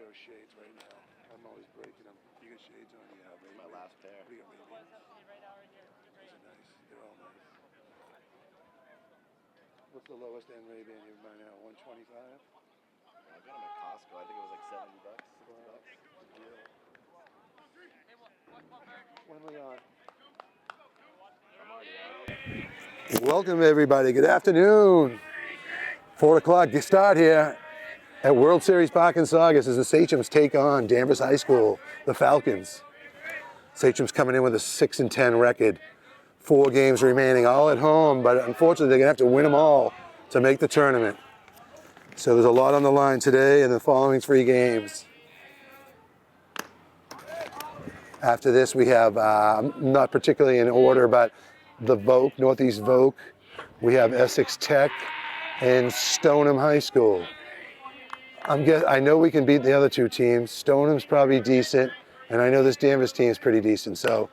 pair of shades right now. I'm always breaking them. You got shades on? Yeah, baby. My last pair. What do you got, baby? Those are nice. They're all nice. What's the lowest end Ray-Ban you buy now? 125? I got them at Costco. I think it was like $70, $60. When are we on? I'm already out. Welcome, everybody. Good afternoon. 4 o'clock to start here at World Series Park in Saugus as the Sachems take on Danvers High School, the Falcons. Sachems coming in with a 6-10 record. 4 games remaining, all at home, but unfortunately they're going to have to win them all to make the tournament. So there's a lot on the line today in the following 3 games. After this we have, not particularly in order, but the Voc, Northeast Voc. We have Essex Tech and Stoneham High School. I know we can beat the other 2 teams. Stoneham's probably decent, and I know this Danvers team is pretty decent. So,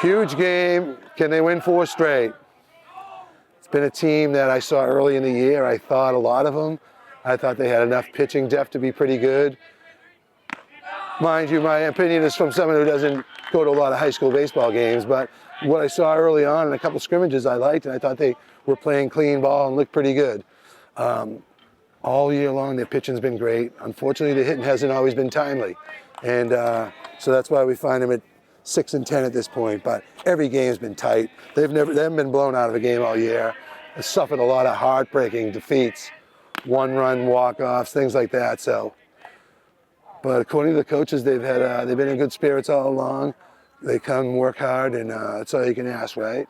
huge game. Can they win 4 straight? It's been a team that I saw early in the year. I thought a lot of them. I thought they had enough pitching depth to be pretty good. Mind you, my opinion is from someone who doesn't go to a lot of high school baseball games, but what I saw early on in a couple scrimmages I liked, and I thought they were playing clean ball and looked pretty good. All year long, their pitching's been great. Unfortunately, the hitting hasn't always been timely. And so that's why we find them at 6-10 at this point. But every game's been tight. They haven't been blown out of a game all year. They've suffered a lot of heartbreaking defeats, 1-run walk-offs, things like that. So, but according to the coaches, they've been in good spirits all along. They come work hard, and that's all you can ask, right?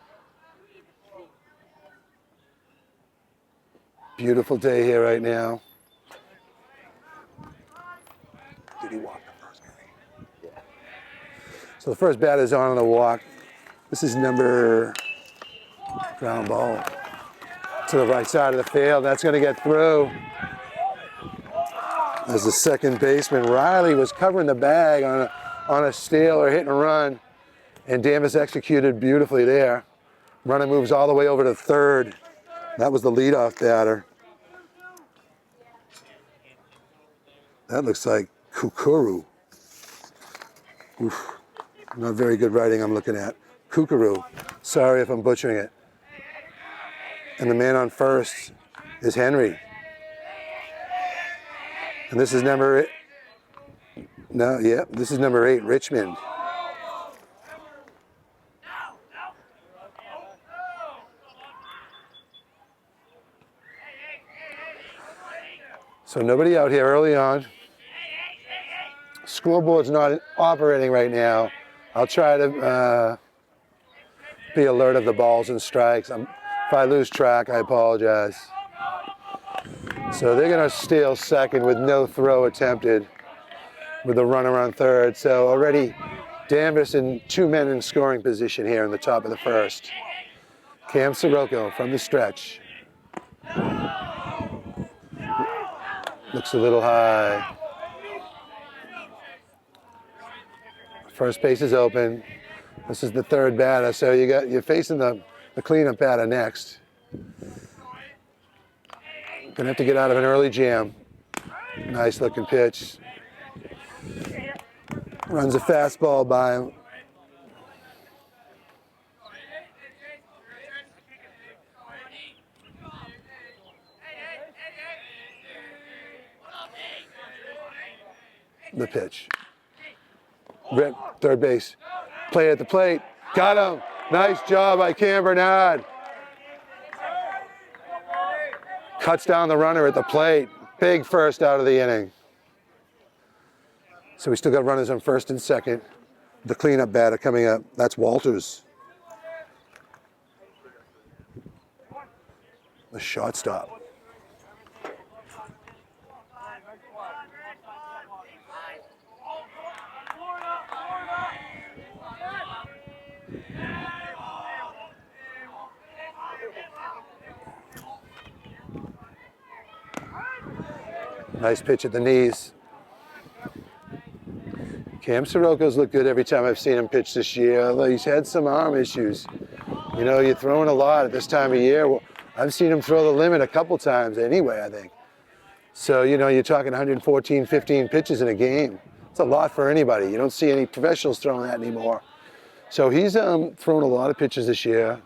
Beautiful day here right now. Did he walk the first guy? Yeah. So the first batter's on the walk. This is number ground ball to the right side of the field. That's going to get through. As the second baseman, Riley was covering the bag on a steal or hit and run, and Danvers executed beautifully there. Runner moves all the way over to third. That was the leadoff batter. That looks like Kukuru. Oof. Not very good writing I'm looking at. Kukuru. Sorry if I'm butchering it. And the man on first is Henry. And this is number 8, Richmond. So nobody out here early on. Scoreboard's not operating right now. I'll try to be alert of the balls and strikes. If I lose track, I apologize. So they're going to steal second with no throw attempted with a runner on third. So already Danvers and 2 men in scoring position here in the top of the first. Cam Sirocco from the stretch. Looks a little high. First base is open. This is the third batter, so you're facing the cleanup batter next. Gonna have to get out of an early jam. Nice looking pitch. Runs a fastball by him. The pitch. Rip, third base. Play at the plate. Got him. Nice job by Cam Bernard. Cuts down the runner at the plate. Big first out of the inning. So we still got runners on first and second. The cleanup batter coming up. That's Walters. The shortstop. Nice pitch at the knees. Cam Sirocco's looked good every time I've seen him pitch this year, although he's had some arm issues. You know, you're throwing a lot at this time of year. Well, I've seen him throw the limit a couple times anyway, I think. So, you know, you're talking 114, 15 pitches in a game. It's a lot for anybody. You don't see any professionals throwing that anymore. So he's thrown a lot of pitches this year.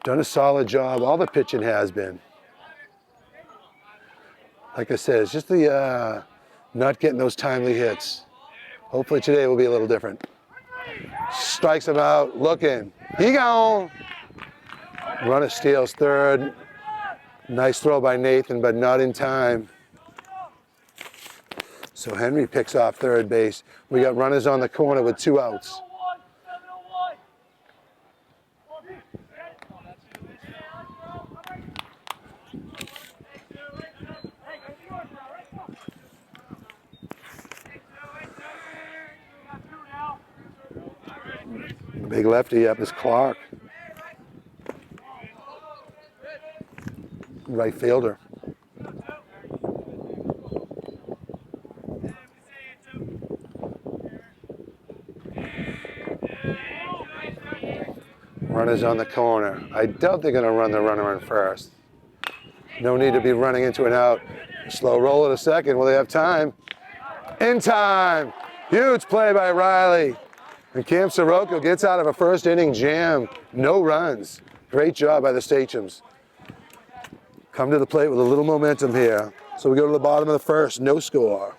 Done a solid job. All the pitching has been. Like I said, it's just the not getting those timely hits. Hopefully today will be a little different. Strikes him out, looking. He gone. Runner steals third. Nice throw by Nathan, but not in time. So Henry picks off third base. We got runners on the corner with 2 outs. The big lefty up is Clark. Right fielder. Runners on the corner. I doubt they're going to run the runner in first. No need to be running into an out. Slow roll at a second. Will they have time? In time. Huge play by Riley. And Cam Sirocco gets out of a first inning jam. No runs. Great job by the Sachems. Come to the plate with a little momentum here. So we go to the bottom of the first. No score.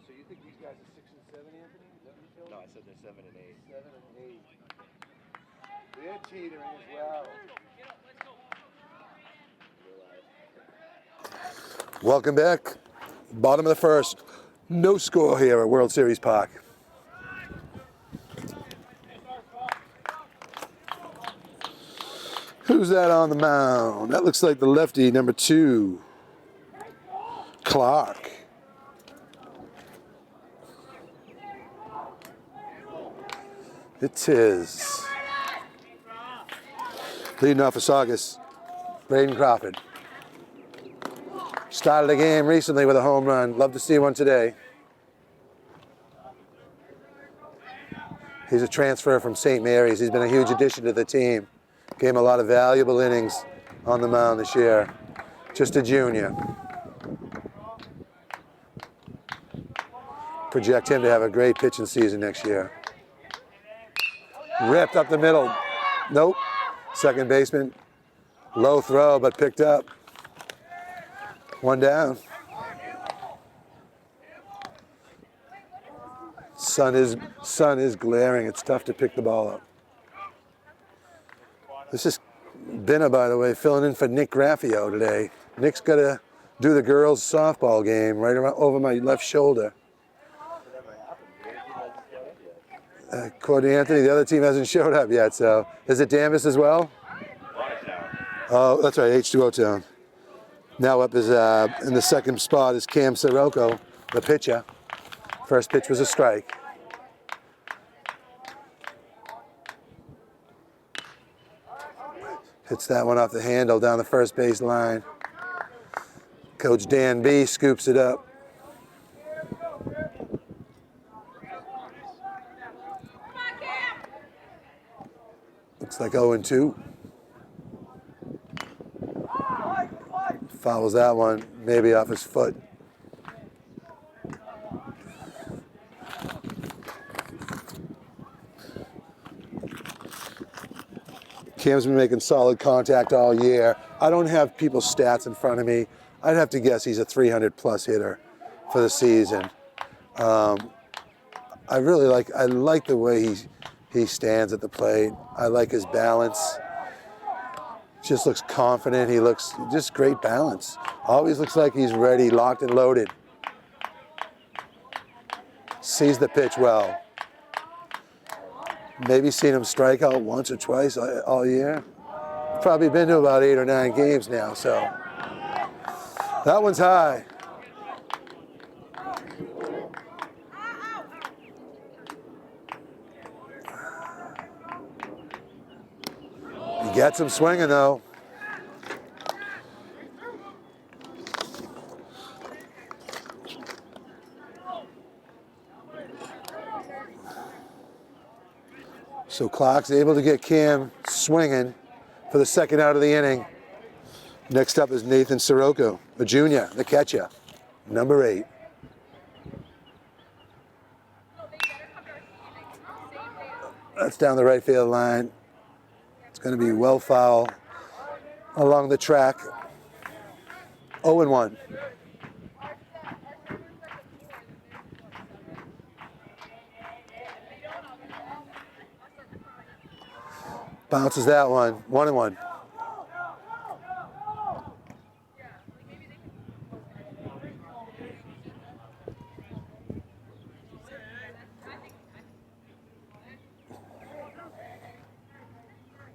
So you think these guys are 6 and 7, Anthony? Is that what you told me? No, I said they're 7 and 8. 7 and 8. They're teetering as well. Welcome back. Bottom of the first. No score here at World Series Park. Who's that on the mound? That looks like the lefty, number 2, Clark. It's his. Leading off for Saugus, Braden Crawford. Started a game recently with a home run. Love to see one today. He's a transfer from St. Mary's. He's been a huge addition to the team. Gave him a lot of valuable innings on the mound this year. Just a junior. Project him to have a great pitching season next year. Ripped up the middle. Nope. Second baseman. Low throw, but picked up. 1 down. Sun is glaring. It's tough to pick the ball up. This is Binna, by the way, filling in for Nick Graffio today. Nick's got to do the girls' softball game right around over my left shoulder. According to Anthony, the other team hasn't showed up yet. So is it Danvers as well? Oh, that's right, H2O Town. Now up is in the second spot is Cam Sirocco, the pitcher. First pitch was a strike. Hits that one off the handle down the first base line. Coach Dan B scoops it up. Looks like 0-2. Fouls that one, maybe off his foot. Cam's been making solid contact all year. I don't have people's stats in front of me. I'd have to guess he's a 300-plus hitter for the season. I like the way he stands at the plate. I like his balance. Just looks confident. He looks just great balance. Always looks like he's ready, locked and loaded. Sees the pitch well. Maybe seen him strike out once or twice all year. Probably been to about 8 or 9 games now, so. That one's high. Gets him swinging though. So Clark's able to get Cam swinging for the second out of the inning. Next up is Nathan Sirocco, a junior, the catcher, number 8. That's down the right field line. It's going to be well foul along the track. 0-1. Bounces that one. 1-1.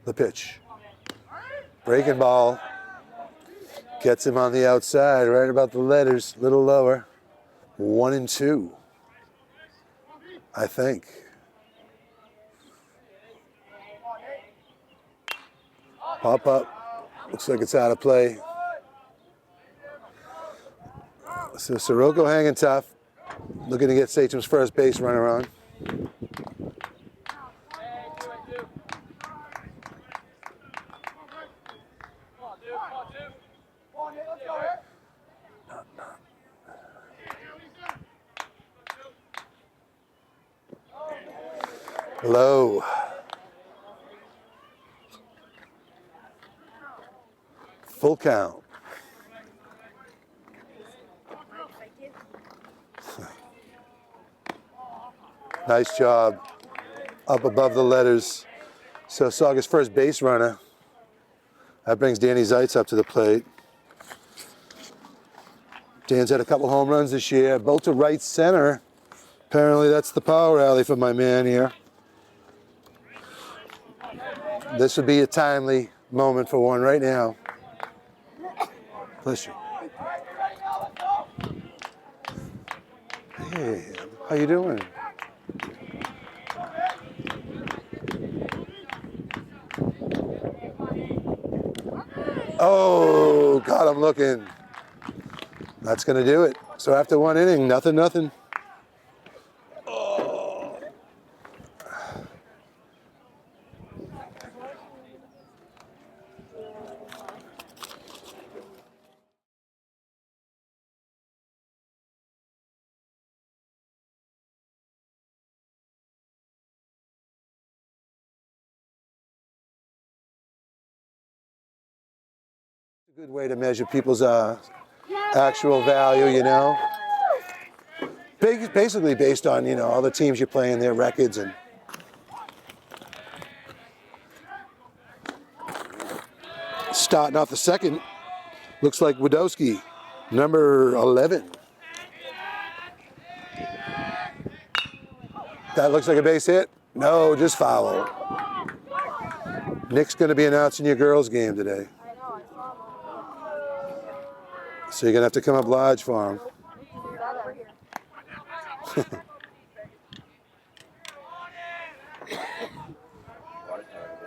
The pitch. Breaking ball. Gets him on the outside, right about the letters, a little lower. 1-2, I think. Pop up. Looks like it's out of play. So Sirocco hanging tough. Looking to get Sachems' first base runner on. Low. Full count. Nice job. Up above the letters. So Saugus' first base runner. That brings Danny Zeitz up to the plate. Dan's had a couple home runs this year, both to right center. Apparently that's the power alley for my man here. This would be a timely moment for one right now. Bless you. Hey, how you doing? Oh, God, I'm looking. That's going to do it. So after one inning, nothing. A good way to measure people's actual value, you know. Basically based on, you know, all the teams you play in, their records. And starting off the second, looks like Wadowski, number 11. That looks like a base hit. No, just foul. Nick's going to be announcing your girls' game today. So you're going to have to come up large for him.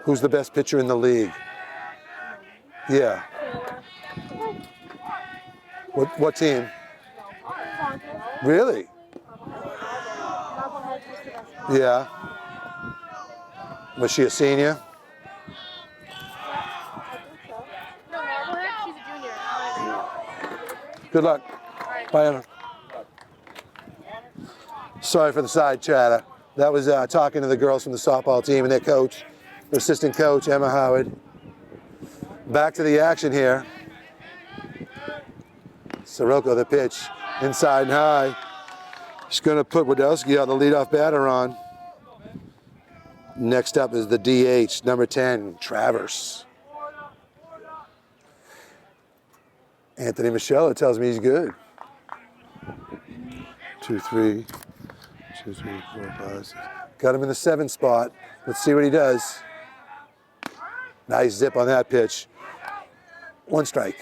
Who's the best pitcher in the league? Yeah. What team? Really? Yeah. Was she a senior? Good luck. Bye, Emma. Sorry for the side chatter. That was talking to the girls from the softball team and their coach, their assistant coach, Emma Howard. Back to the action here. Sirocco, the pitch, inside and high. She's going to put Wadowski on the leadoff batter on. Next up is the DH, number 10, Travers. Anthony Moschella tells me he's good. 2, 3, 2, 3, 4, 5, 6. Got him in the 7 spot. Let's see what he does. Nice zip on that pitch. 1 strike.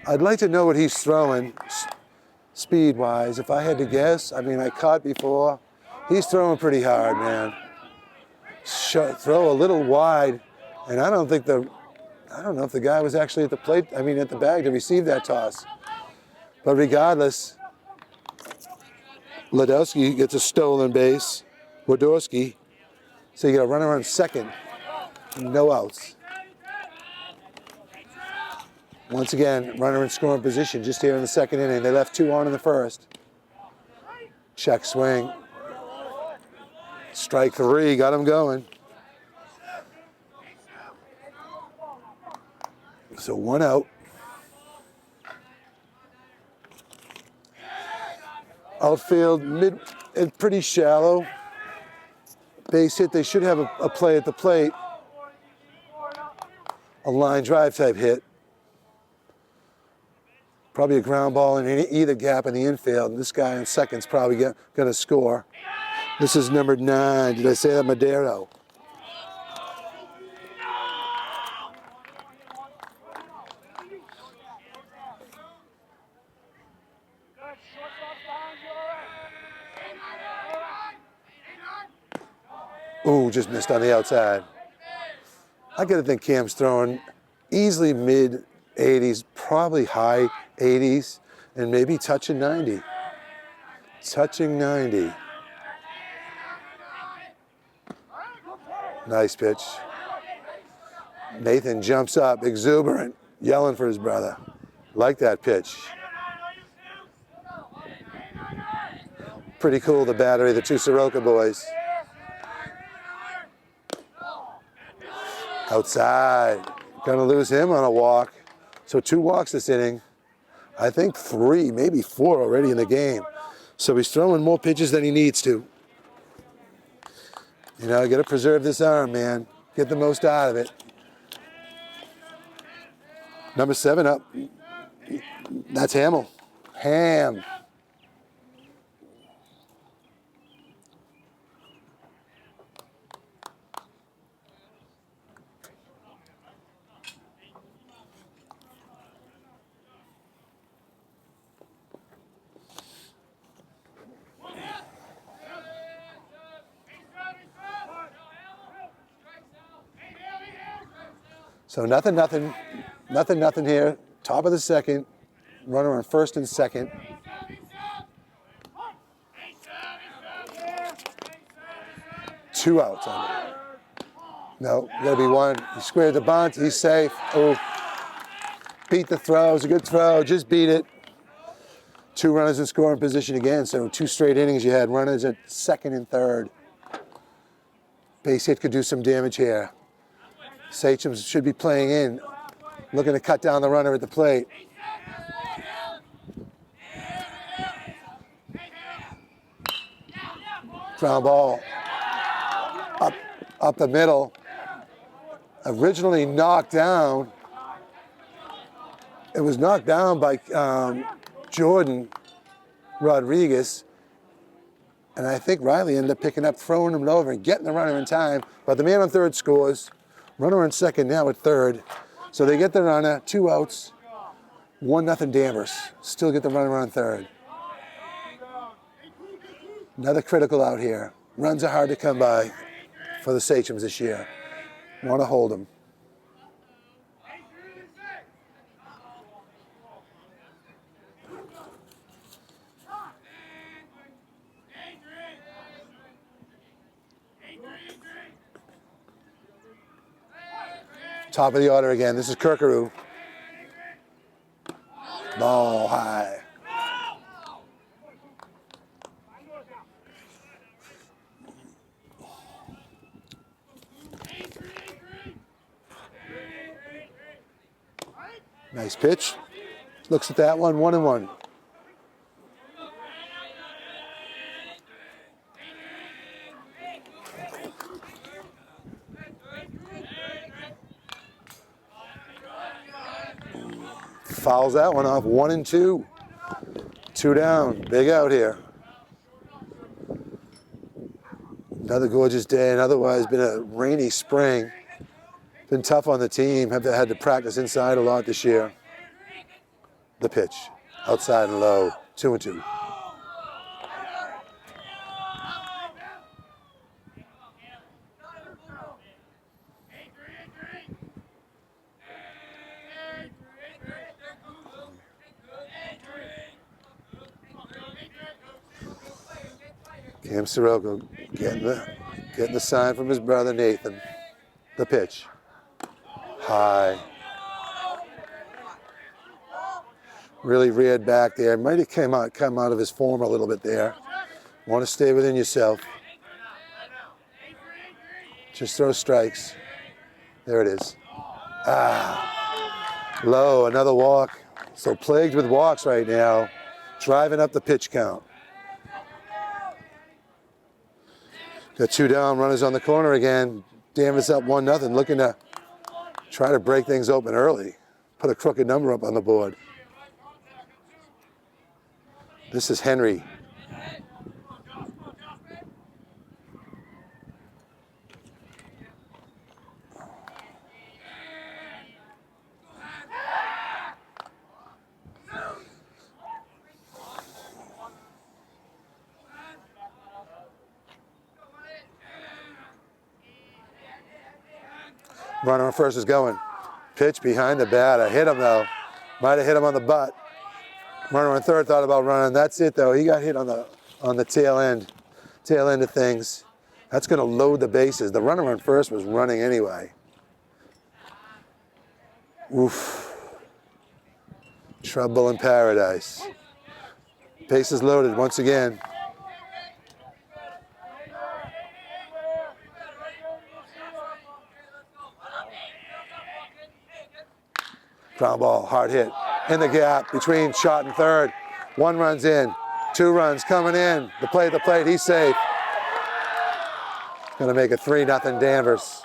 I'd like to know what he's throwing speed-wise. If I had to guess, I mean, I caught before. He's throwing pretty hard, man. throw a little wide, and I don't know if the guy was actually at the plate, at the bag to receive that toss. But regardless, Ladowski gets a stolen base. Wodorski. So you got a runner on second. No outs. Once again, runner in scoring position just here in the second inning. They left 2 on in the first. Check swing. Strike 3, got him going. So 1 out. Outfield, mid and pretty shallow. Base hit, they should have a play at the plate. A line drive type hit. Probably a ground ball in either gap in the infield. And this guy in second's probably going to score. This is number 9. Did I say that? Madero. Ooh, just missed on the outside. I gotta think Cam's throwing easily mid 80s, probably high 80s, and maybe touching 90. Touching 90. Nice pitch. Nathan jumps up, exuberant, yelling for his brother. Like that pitch. Pretty cool, the battery, the 2 Soroka boys. Outside. Gonna lose him on a walk. So 2 walks this inning. I think 3, maybe 4 already in the game. So he's throwing more pitches than he needs to. You know, you gotta preserve this arm, man. Get the most out of it. Number 7 up. That's Hamill. Ham. So nothing here. Top of the second. Runner on first and second. Two outs on it. No, gotta be 1. He squared the bunt. He's safe. Oh, beat the throw. It was a good throw. Just beat it. 2 runners in scoring position again. So 2 straight innings. You had runners at second and third. Base hit could do some damage here. Sachems should be playing in, looking to cut down the runner at the plate. Ground ball up the middle. Originally knocked down. It was knocked down by Jordan Rodriguez. And I think Riley ended up picking up, throwing him over and getting the runner in time. But the man on third scores. Runner on second now at third. So they get the runner, 2 outs, 1-0 Danvers. Still get the runner on third. Another critical out here. Runs are hard to come by for the Sachems this year. Want to hold them. Top of the order again. This is Kirkaroo. Ball high. Nice pitch. Looks at that one, 1-1. Fouls that one off, 1-2. 2 down, big out here. Another gorgeous day, and otherwise been a rainy spring. Been tough on the team, have had to practice inside a lot this year. The pitch, outside and low, 2-2. Cam Sirocco getting the sign from his brother Nathan. The pitch. High. Really reared back there. Might have come out of his form a little bit there. Want to stay within yourself. Just throw strikes. There it is. Low, another walk. So plagued with walks right now. Driving up the pitch count. Got 2 down, runners on the corner again. Danvers up 1-0, looking to try to break things open early. Put a crooked number up on the board. This is Henry. Runner on first is going. Pitch behind the bat. I hit him though. Might have hit him on the butt. Runner on third thought about running. That's it though. He got hit on the tail end of things. That's going to load the bases. The runner on first was running anyway. Oof. Trouble in paradise. Bases loaded once again. Ground ball, hard hit. In the gap between shot and third. 1 run's in, 2 runs coming in. The plate, he's safe. Gonna make it 3-0 Danvers.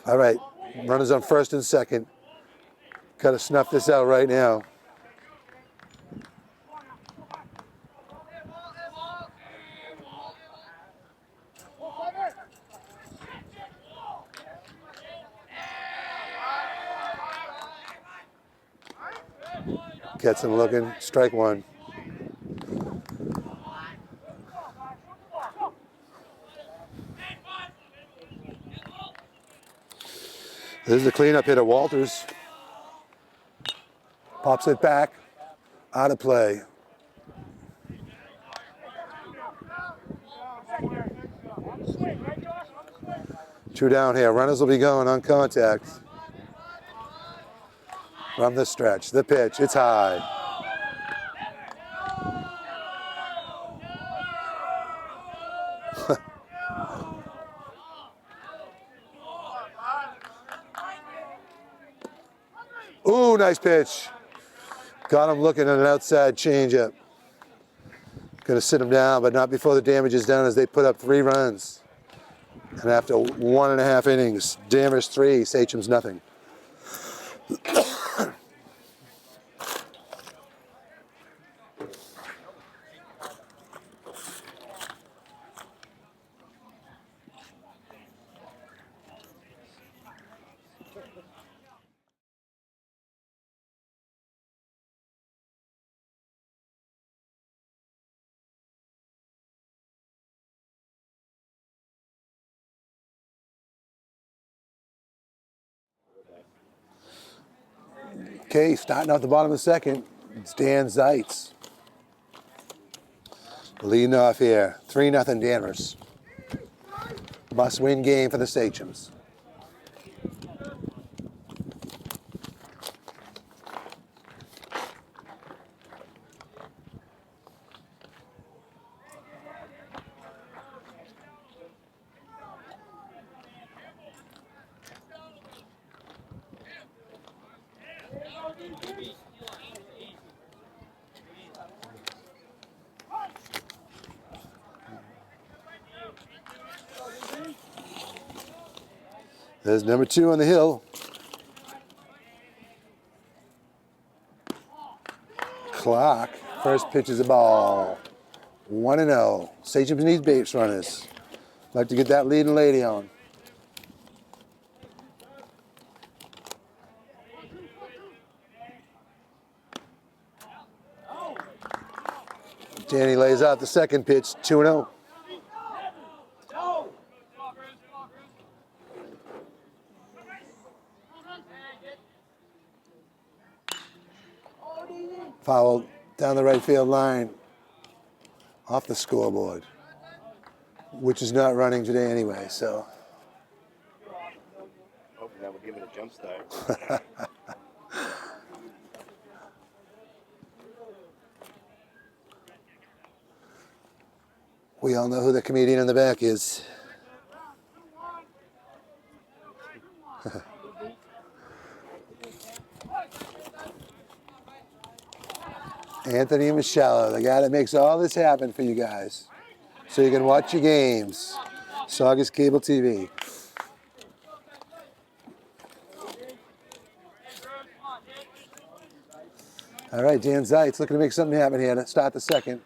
All right, runners on first and second. Gotta snuff this out right now. Gets him looking, strike 1. This is the cleanup hitter, Walters. Pops it back, out of play. Two down here, runners will be going on contact. From the stretch, the pitch, it's high. Ooh, nice pitch. Got him looking at an outside changeup. Gonna sit him down, but not before the damage is done as they put up 3 runs. And after 1.5 innings, Danvers 3, Sachems nothing. Okay, starting out the bottom of the second, it's Dan Zeitz. Leading off here, 3-0 Danvers. Must-win game for the Sachems. There's number 2 on the hill. Clock. First pitch is a ball. 1-0. Sachems needs base runners. Like to get that leading lady on. Danny lays out the second pitch, 2-0. Foul down the right field line. Off the scoreboard. Which is not running today anyway, so. Hoping that would give it a jump start. We all know who the comedian in the back is. Anthony Moschella, the guy that makes all this happen for you guys. So you can watch your games. Saugus Cable TV. All right, Dan Zeitz looking to make something happen here to start the second.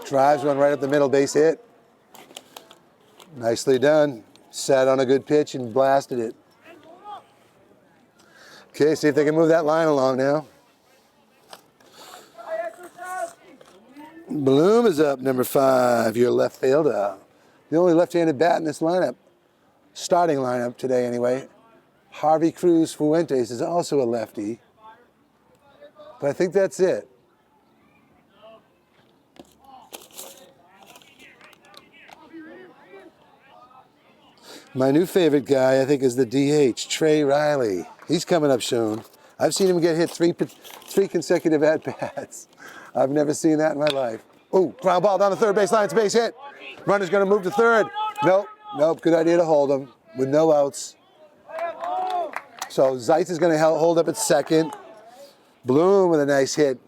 Drives one right up the middle, base hit. Nicely done. Sat on a good pitch and blasted it. Okay, see if they can move that line along now. Bloom is up, number 5, your left fielder. The only left-handed bat in this lineup, starting lineup today anyway. Harvey Cruz Fuentes is also a lefty. But I think that's it. My new favorite guy, I think, is the DH, Trey Riley. He's coming up soon. I've seen him get hit three consecutive at-bats. I've never seen that in my life. Oh, ground ball down the third base line. It's a base hit. Runner's going to move to third. Nope. Good idea to hold him with no outs. So Zeitz is going to hold up at second. Bloom with a nice hit.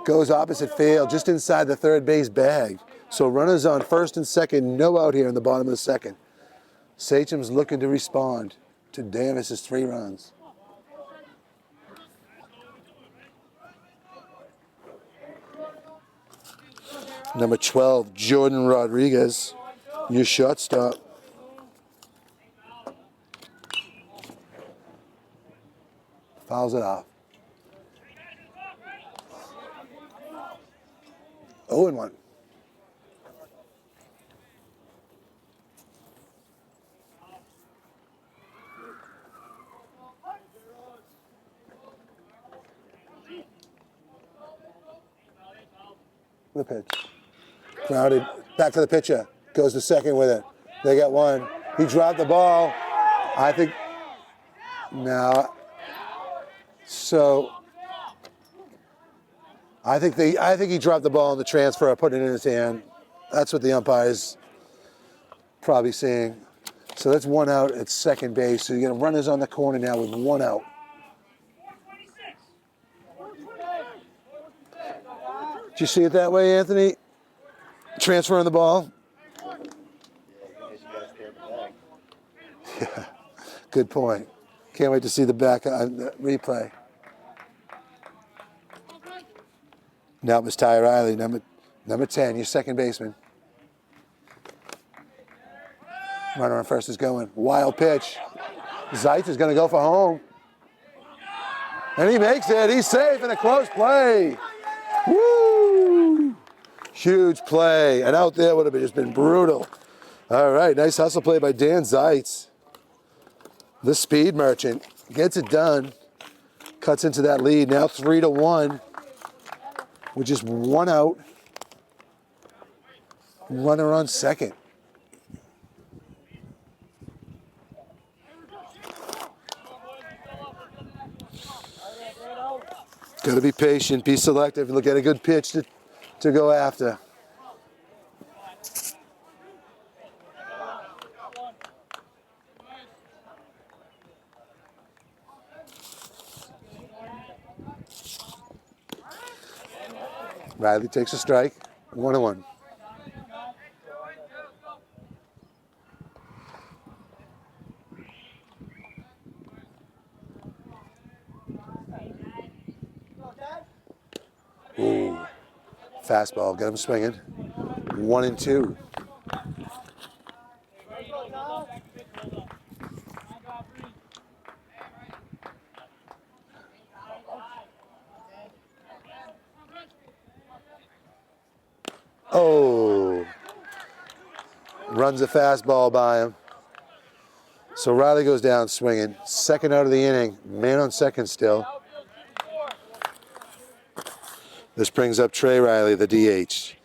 Goes opposite field, just inside the third base bag. So runners on first and second, no out here in the bottom of the second. Sachems looking to respond to Danvers' 3 runs. Number 12, Jordan Rodriguez, your shortstop. Fouls it off. 0-1. The pitch. Grounded. Back to the pitcher. Goes to second with it. They got one. He dropped the ball. I think. No. So. I think he dropped the ball in the transfer or put it in his hand. That's what the umpire's probably saying. So that's 1 out at second base. So you got runners on the corner now with 1 out. Did you see it that way, Anthony? Transferring the ball? Yeah, good point. Can't wait to see the back on the replay. Now it was Ty Riley, number 10, your second baseman. Runner on first is going. Wild pitch. Zeitz is going to go for home. And he makes it. He's safe in a close play. Woo! Huge play. And out there would have just been brutal. All right, nice hustle play by Dan Zeitz. The speed merchant gets it done. Cuts into that lead. Now 3-1. With just 1 out. Runner on second. Got to be patient, be selective, and look at a good pitch to go after. Riley takes a strike, 1-1. Ooh, fastball, get him swinging. 1-2. Oh, runs a fastball by him. So Riley goes down swinging. Second out of the inning. Man on second still. This brings up Trey Riley, the DH,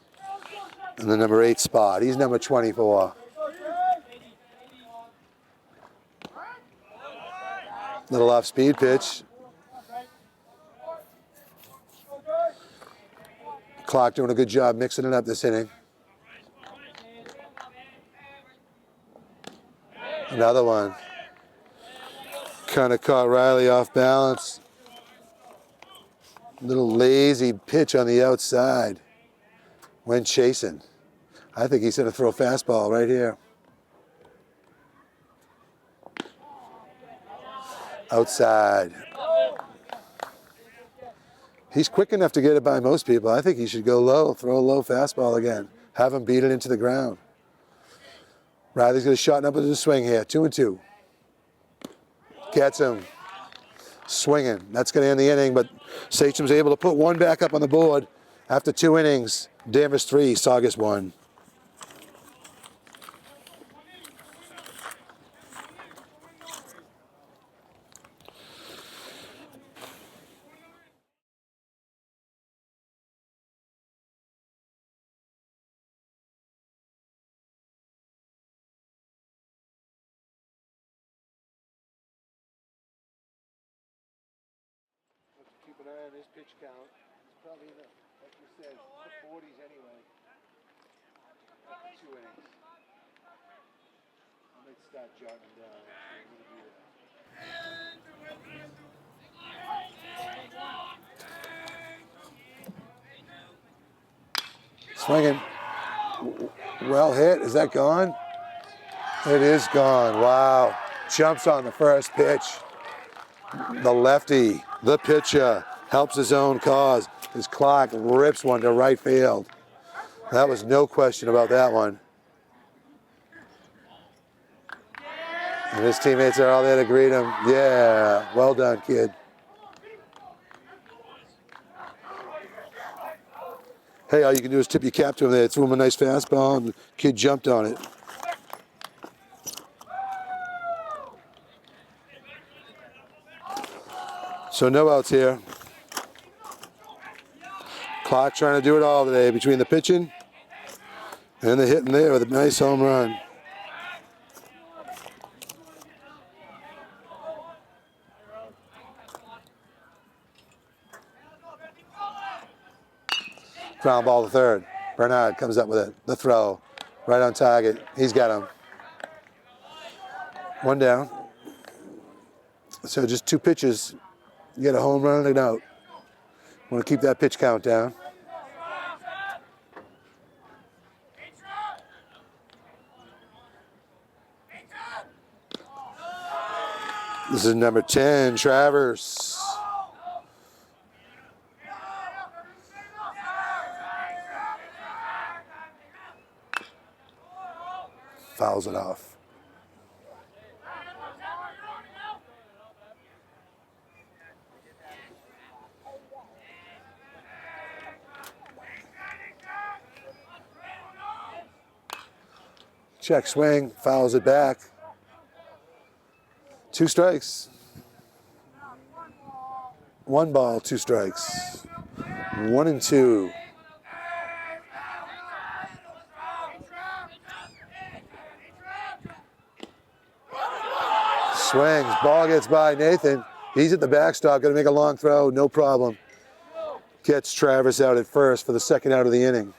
in the number 8 spot. He's number 24. Little off-speed pitch. Clark doing a good job mixing it up this inning. Another one. Kind of caught Riley off balance. Little lazy pitch on the outside. Went chasing. I think he's going to throw a fastball right here. Outside. He's quick enough to get it by most people. I think he should go low, throw a low fastball again. Have him beat it into the ground. Riley's going to shorten up with the swing here. 2-2. Gets him. Swinging. That's going to end the inning, but Sachems able to put one back up on the board after 2 innings. Danvers 3, Saugus 1. Keep an eye on his pitch count. It's probably in the, like you said, the 40s anyway. After 2 innings. I might start jotting down. Swinging. Well hit. Is that gone? It is gone. Wow. Jumps on the first pitch. The lefty, the pitcher, helps his own cause. His Clark rips one to right field. That was no question about that one. And his teammates are all there to greet him. Yeah, well done, kid. Hey, all you can do is tip your cap to him there. Threw him a nice fastball, and the kid jumped on it. So no outs here. Clark trying to do it all today between the pitching and the hitting there with a nice home run. Ground ball to third. Bernard comes up with it. The throw. Right on target. He's got him. 1 down. So just 2 pitches. You get a home run and an out. Want to keep that pitch count down. This is number 10, Travers. Fouls it off. Check swing, fouls it back. 2 strikes. 1 ball, 2 strikes. 1-2. Swings, ball gets by Nathan. He's at the backstop, gonna make a long throw, no problem. Gets Travers out at first for the 2nd out of the inning.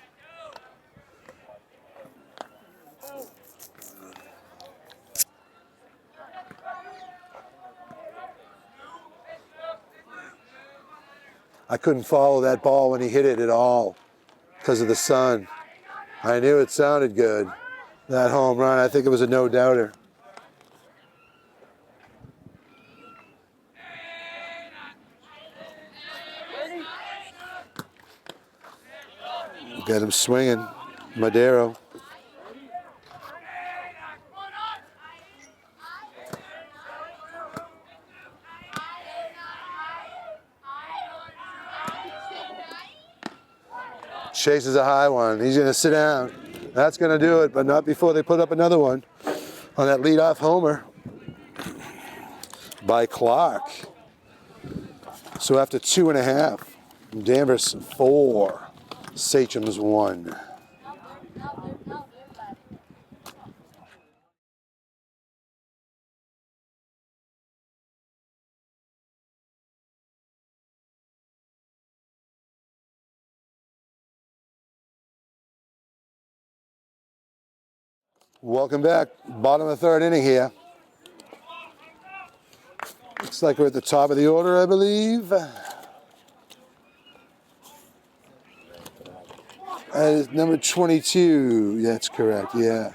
I couldn't follow that ball when he hit it at all because of the sun. I knew it sounded good. That home run, I think it was a no-doubter. Got him swinging, Madero. Chases a high one. He's going to sit down. That's going to do it, but not before they put up another one on that leadoff homer by Clark. So after 2.5, Danvers 4, Sachems 1. Welcome back. Bottom of the third inning here. Looks like we're at the top of the order, I believe. That is number 22. That's correct, yeah.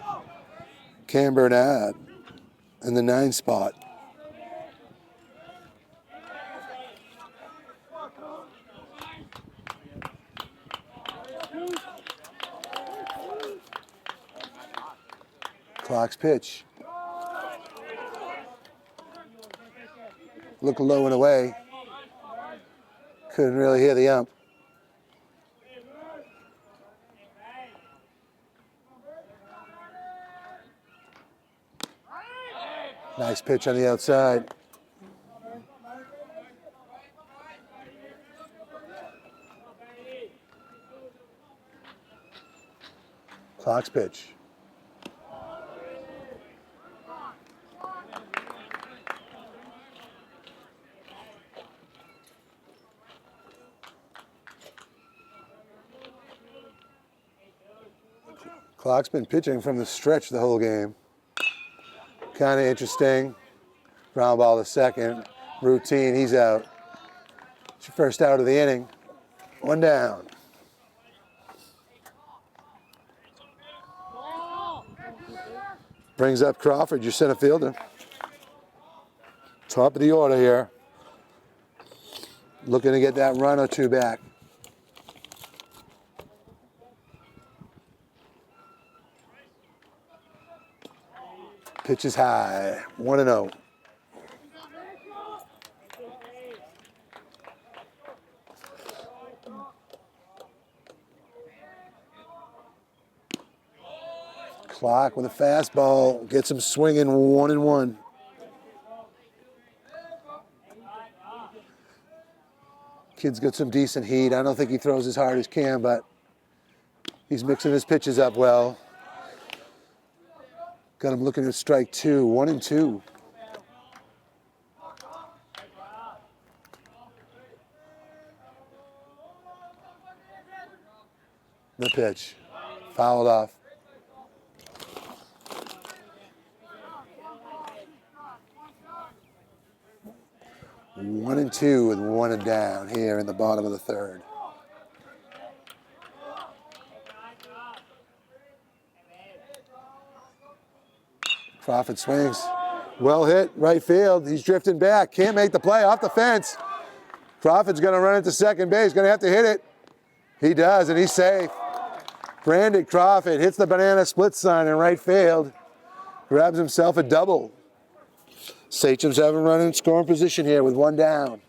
Cam Bernard in the 9 spot. Clock's pitch. Looked low and away. Couldn't really hear the ump. Nice pitch on the outside. Clock's pitch. Clock's been pitching from the stretch the whole game. Kind of interesting. Ground ball to second. Routine, he's out. It's your first out of the inning. 1 down. Brings up Crawford, your center fielder. Top of the order here. Looking to get that run or two back. Pitch is high, 1-0. Clock with a fastball, gets him swinging, 1-1. Kid's got some decent heat. I don't think he throws as hard as Cam, but he's mixing his pitches up well. Got him looking at strike 2, 1-2. The pitch, fouled off. One and two with 1 down here in the bottom of the third. Crawford swings. Well hit, right field. He's drifting back. Can't make the play, off the fence. Crawford's going to run it to second base. Going to have to hit it. He does, and he's safe. Brandon Crawford hits the banana split sign in right field. Grabs himself a double. Sachems have a run in scoring position here with 1 down.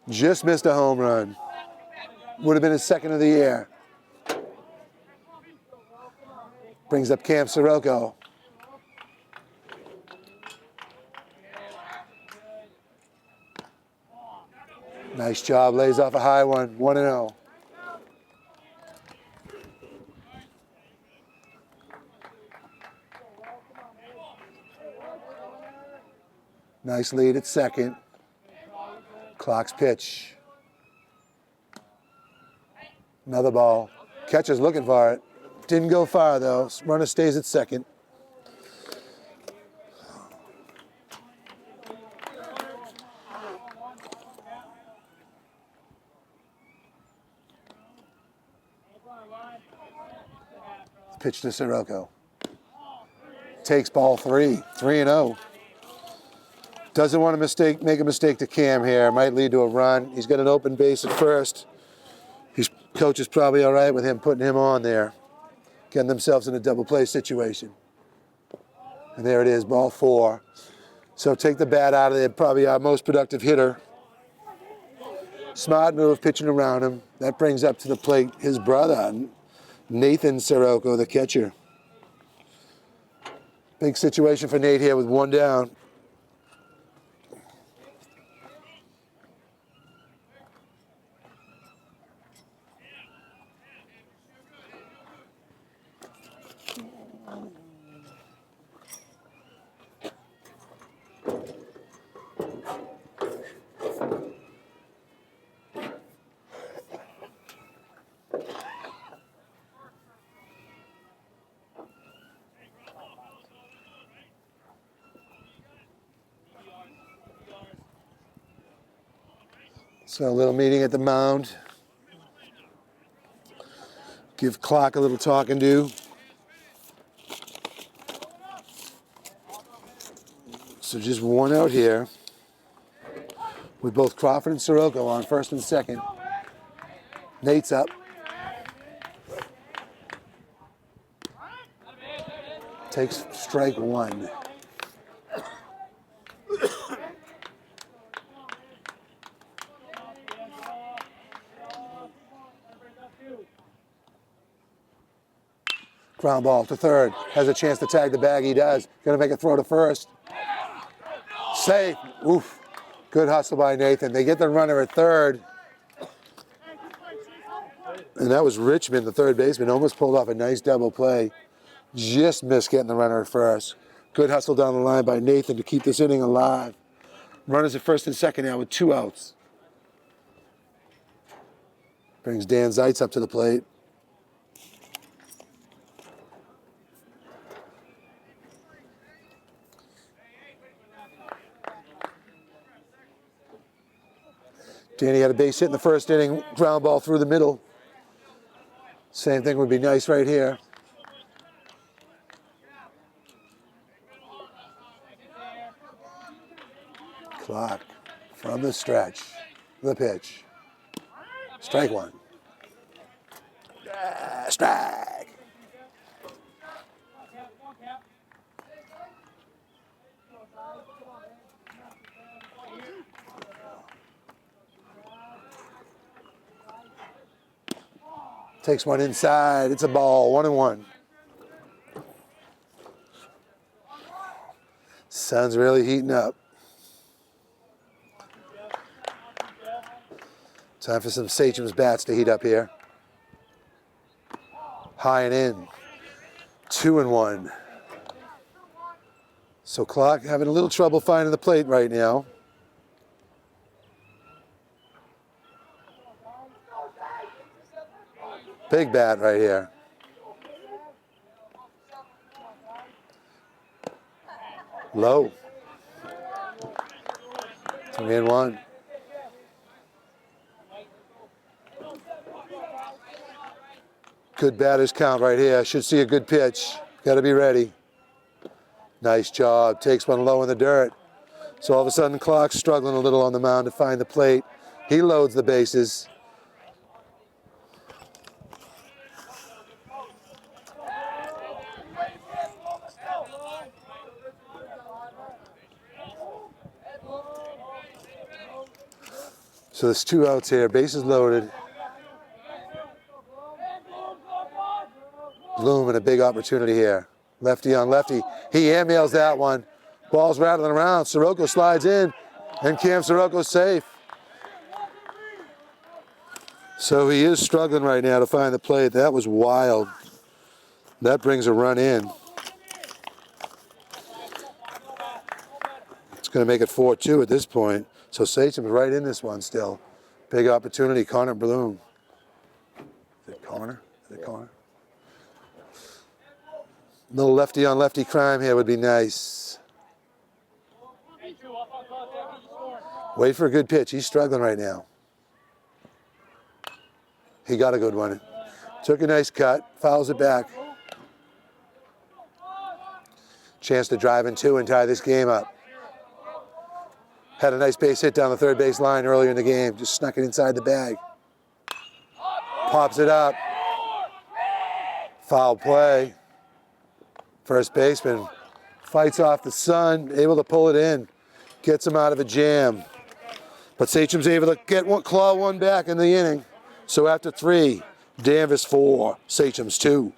Just missed a home run. Would have been his second of the year. Brings up Cam Sirocco. Nice job, lays off a high one, 1-0. Nice lead at second. Clock's pitch. Another ball. Catcher's looking for it. Didn't go far though. Runner stays at second. Pitch to Sirocco. Takes ball 3, 3-0. Doesn't want to make a mistake to Cam here. Might lead to a run. He's got an open base at first. His coach is probably all right with him putting him on there. Getting themselves in a double play situation. And there it is, ball 4. So take the bat out of there, probably our most productive hitter. Smart move, pitching around him. That brings up to the plate his brother, Nathan Sirocco, the catcher. Big situation for Nate here with 1 down. So a little meeting at the mound. Give Clock a little talking to. So just one out here with both Crawford and Sirocco on first and second. Nate's up. Takes strike one. Ground ball to third. Has a chance to tag the bag. He does. Going to make a throw to first. Safe. Oof. Good hustle by Nathan. They get the runner at third. And that was Richmond, the third baseman. Almost pulled off a nice double play. Just missed getting the runner at first. Good hustle down the line by Nathan to keep this inning alive. Runners at first and second now with 2 outs. Brings Dan Zeitz up to the plate. Danny had a base hit in the first inning, ground ball through the middle. Same thing would be nice right here. Clock from the stretch. The pitch. Strike one. Strike. Takes one inside. It's a ball. 1-1. Sun's really heating up. Time for some Sachems bats to heat up here. High and in. 2-1. So Clock having a little trouble finding the plate right now. Big bat right here. Low. 3-1. Good batter's count right here. Should see a good pitch. Got to be ready. Nice job. Takes one low in the dirt. So all of a sudden, Clock's struggling a little on the mound to find the plate. He loads the bases. So there's 2 outs here. Bases loaded. Bloom in a big opportunity here. Lefty on lefty. He airmails that one. Ball's rattling around. Sirocco slides in, and Cam Sirocco's safe. So he is struggling right now to find the plate. That was wild. That brings a run in. It's going to make it 4-2 at this point. So Sachems right in this one still. Big opportunity. Connor Bloom. Is it Connor? Is it Connor? Little lefty on lefty crime here would be nice. Wait for a good pitch. He's struggling right now. He got a good one. Took a nice cut. Fouls it back. Chance to drive in 2 and tie this game up. Had a nice base hit down the third base line earlier in the game. Just snuck it inside the bag. Pops it up. Foul play. First baseman fights off the sun, able to pull it in. Gets him out of a jam. But Sachems able to get one, claw one back in the inning. So after 3, Danvers 4, Sachems 2.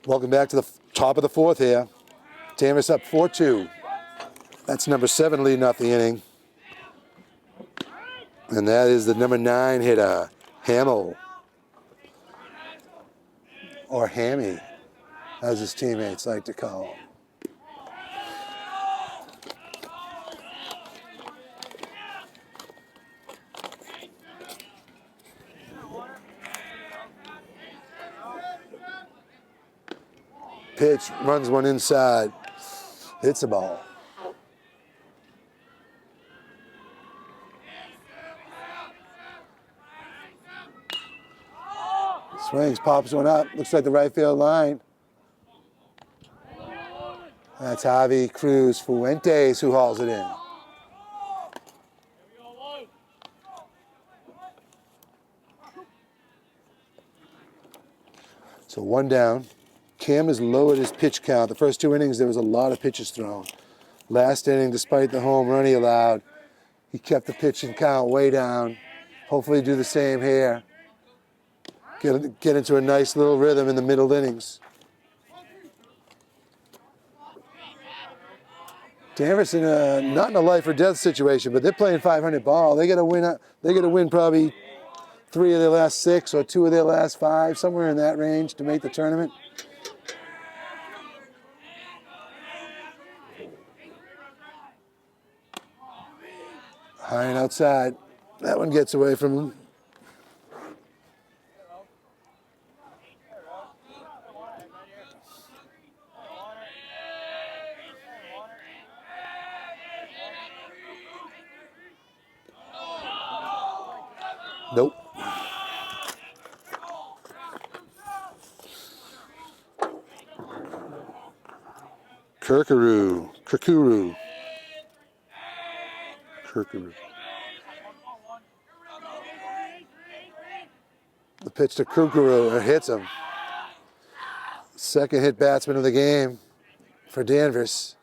Welcome back to the top of the 4th here. Danvers up 4-2. That's number 7 leading off the inning. And that is the number 9 hitter, Hamill. Or Hammy. as his teammates like to call him. Pitch, runs one inside, hits a ball. Swings, pops one up, looks like the right field line. That's Javi Cruz Fuentes who hauls it in. So one down. Cam has lowered his pitch count. The first 2 innings, there was a lot of pitches thrown. Last inning, despite the home run he allowed, he kept the pitching count way down. Hopefully do the same here. Get into a nice little rhythm in the middle innings. Danvers in not in a life or death situation, but they're playing 500 ball. They got to win. They got to win probably 3 of their last 6 or 2 of their last 5, somewhere in that range to make the tournament. High and outside. That one gets away from him. Nope. Kirkuru. The pitch to Kukuru, it hits him. Second hit batsman of the game for Danvers.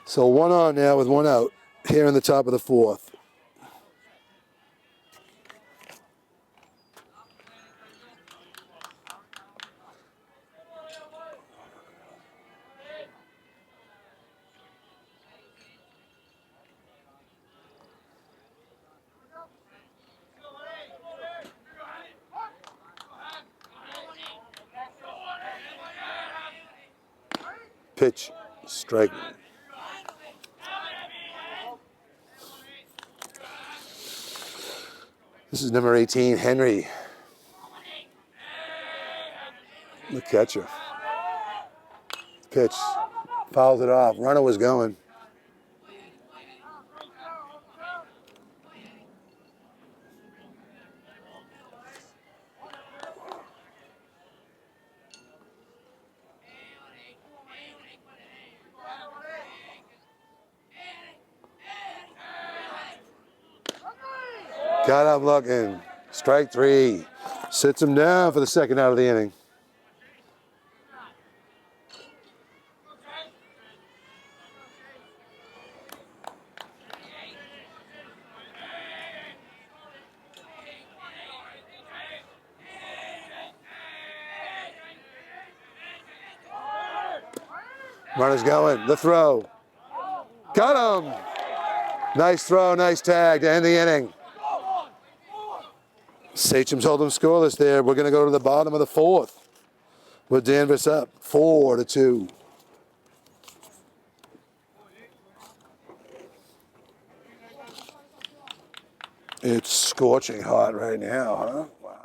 So 1 on now with 1 out here in the top of the 4th. Pitch, strike. This is number 18, Henry. The catcher. Pitch, fouls it off. Runner was going. Got up looking. Strike 3. Sits him down for the second out of the inning. Runner's going. The throw. Got him. Nice throw, nice tag to end the inning. Sachems hold them scoreless there. We're going to go to the bottom of the 4th with Danvers up 4-2. It's scorching hot right now, huh? Wow.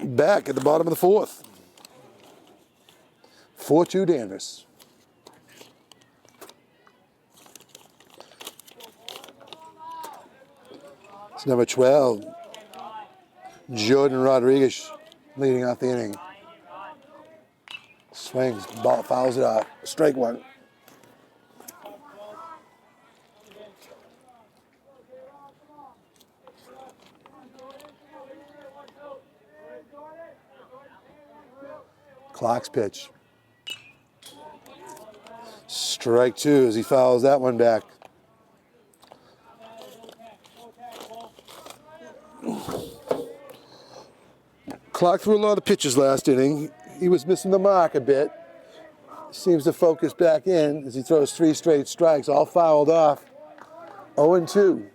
Back at the bottom of the 4th. 4-2 Danvers. It's number 12, Jordan Rodriguez, leading off the inning. Swings, ball fouls it off. Strike 1. Clock's pitch. Strike 2 as he fouls that one back. Clock threw a lot of pitches last inning. He was missing the mark a bit. Seems to focus back in as he throws 3 straight strikes, all fouled off. 0-2.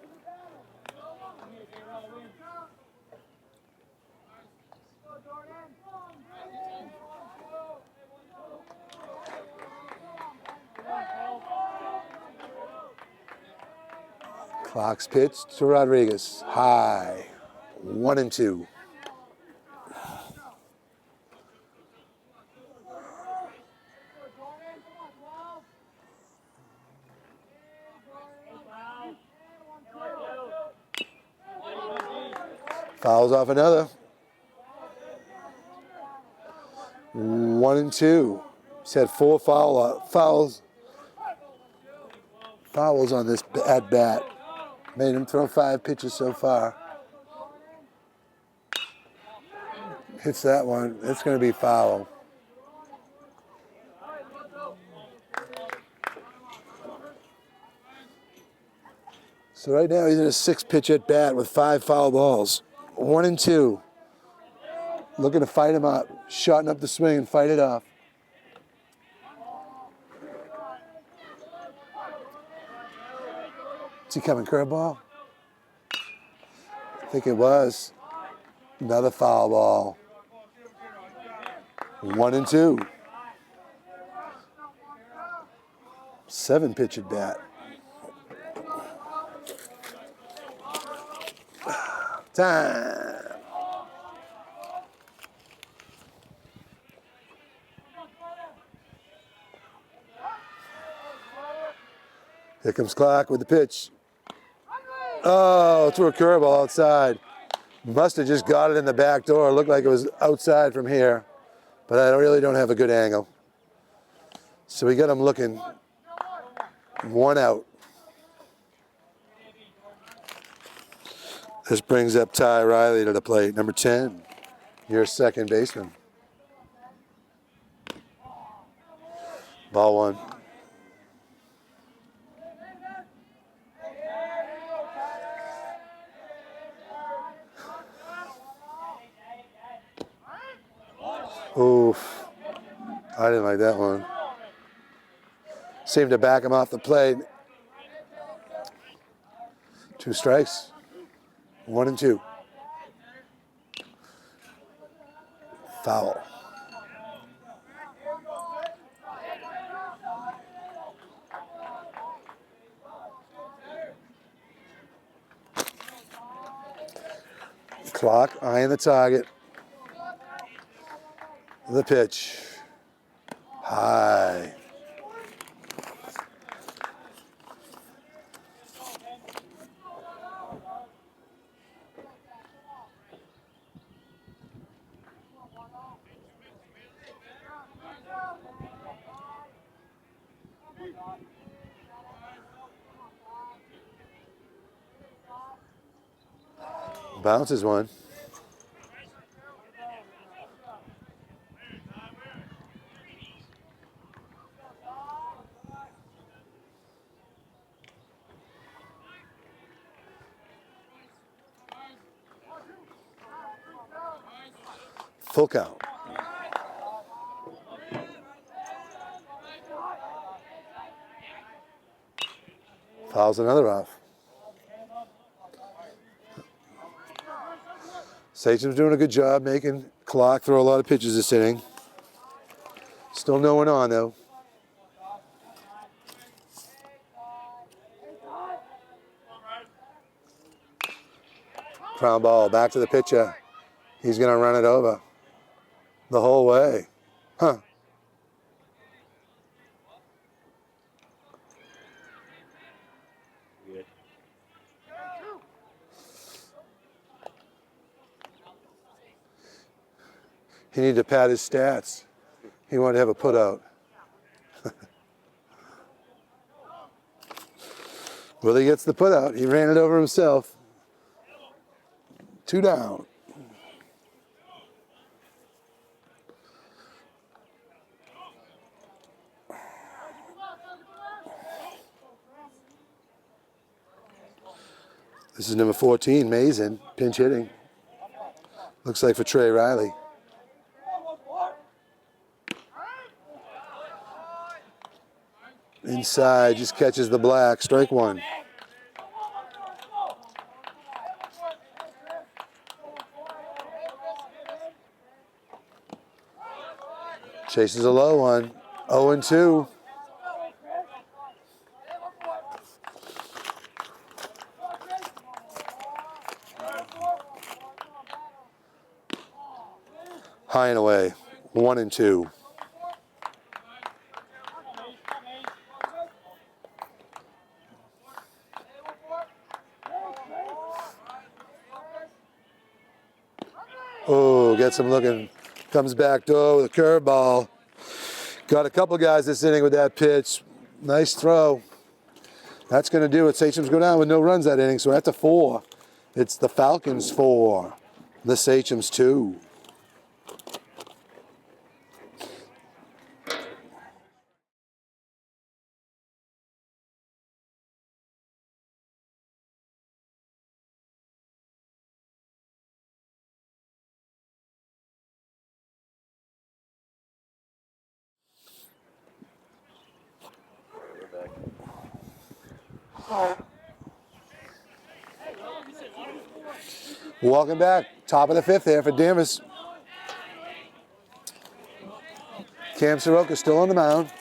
Clock's pitch to Rodriguez. High. 1-2. Fouls off another. 1-2. He's had 4 fouls on this at bat. Made him throw 5 pitches so far. Hits that one. It's going to be foul. So right now he's in a 6-pitch at bat with 5 foul balls. 1-2. Looking to fight him up. Shotting up the swing and fight it off. Is he coming curveball? I think it was. Another foul ball. 1-2. 7-pitch at bat. Time. Here comes Clark with the pitch. Oh, threw a curveball outside. Must have just got it in the back door. It looked like it was outside from here, but I really don't have a good angle. So we got him looking. 1 out. This brings up Ty Riley to the plate, number 10, your second baseman. Ball 1. Oof. I didn't like that one. Seemed to back him off the plate. 2 strikes. 1-2. Foul. Clock eyeing the target. The pitch. High. Bounces one. Full count. Fouls another off. Sachems doing a good job making Clock throw a lot of pitches this inning. Still no one on though. Ground ball back to the pitcher. He's going to run it over the whole way. Huh. He needed to pad his stats. He wanted to have a put out. Well, he gets the put out. He ran it over himself. 2 down. This is number 14, Mason, pinch hitting. Looks like for Trey Riley. Inside, just catches the black. Strike one. Chases a low one. 0-2. High and away. 1-2. Oh, gets him looking. Comes back door with a curveball. Got a couple guys this inning with that pitch. Nice throw. That's going to do it. Sachems go down with no runs that inning, so after 4, it's the Falcons 4, the Sachems 2. Welcome back. Top of the 5th here for Danvers. Cam Soroka still on the mound.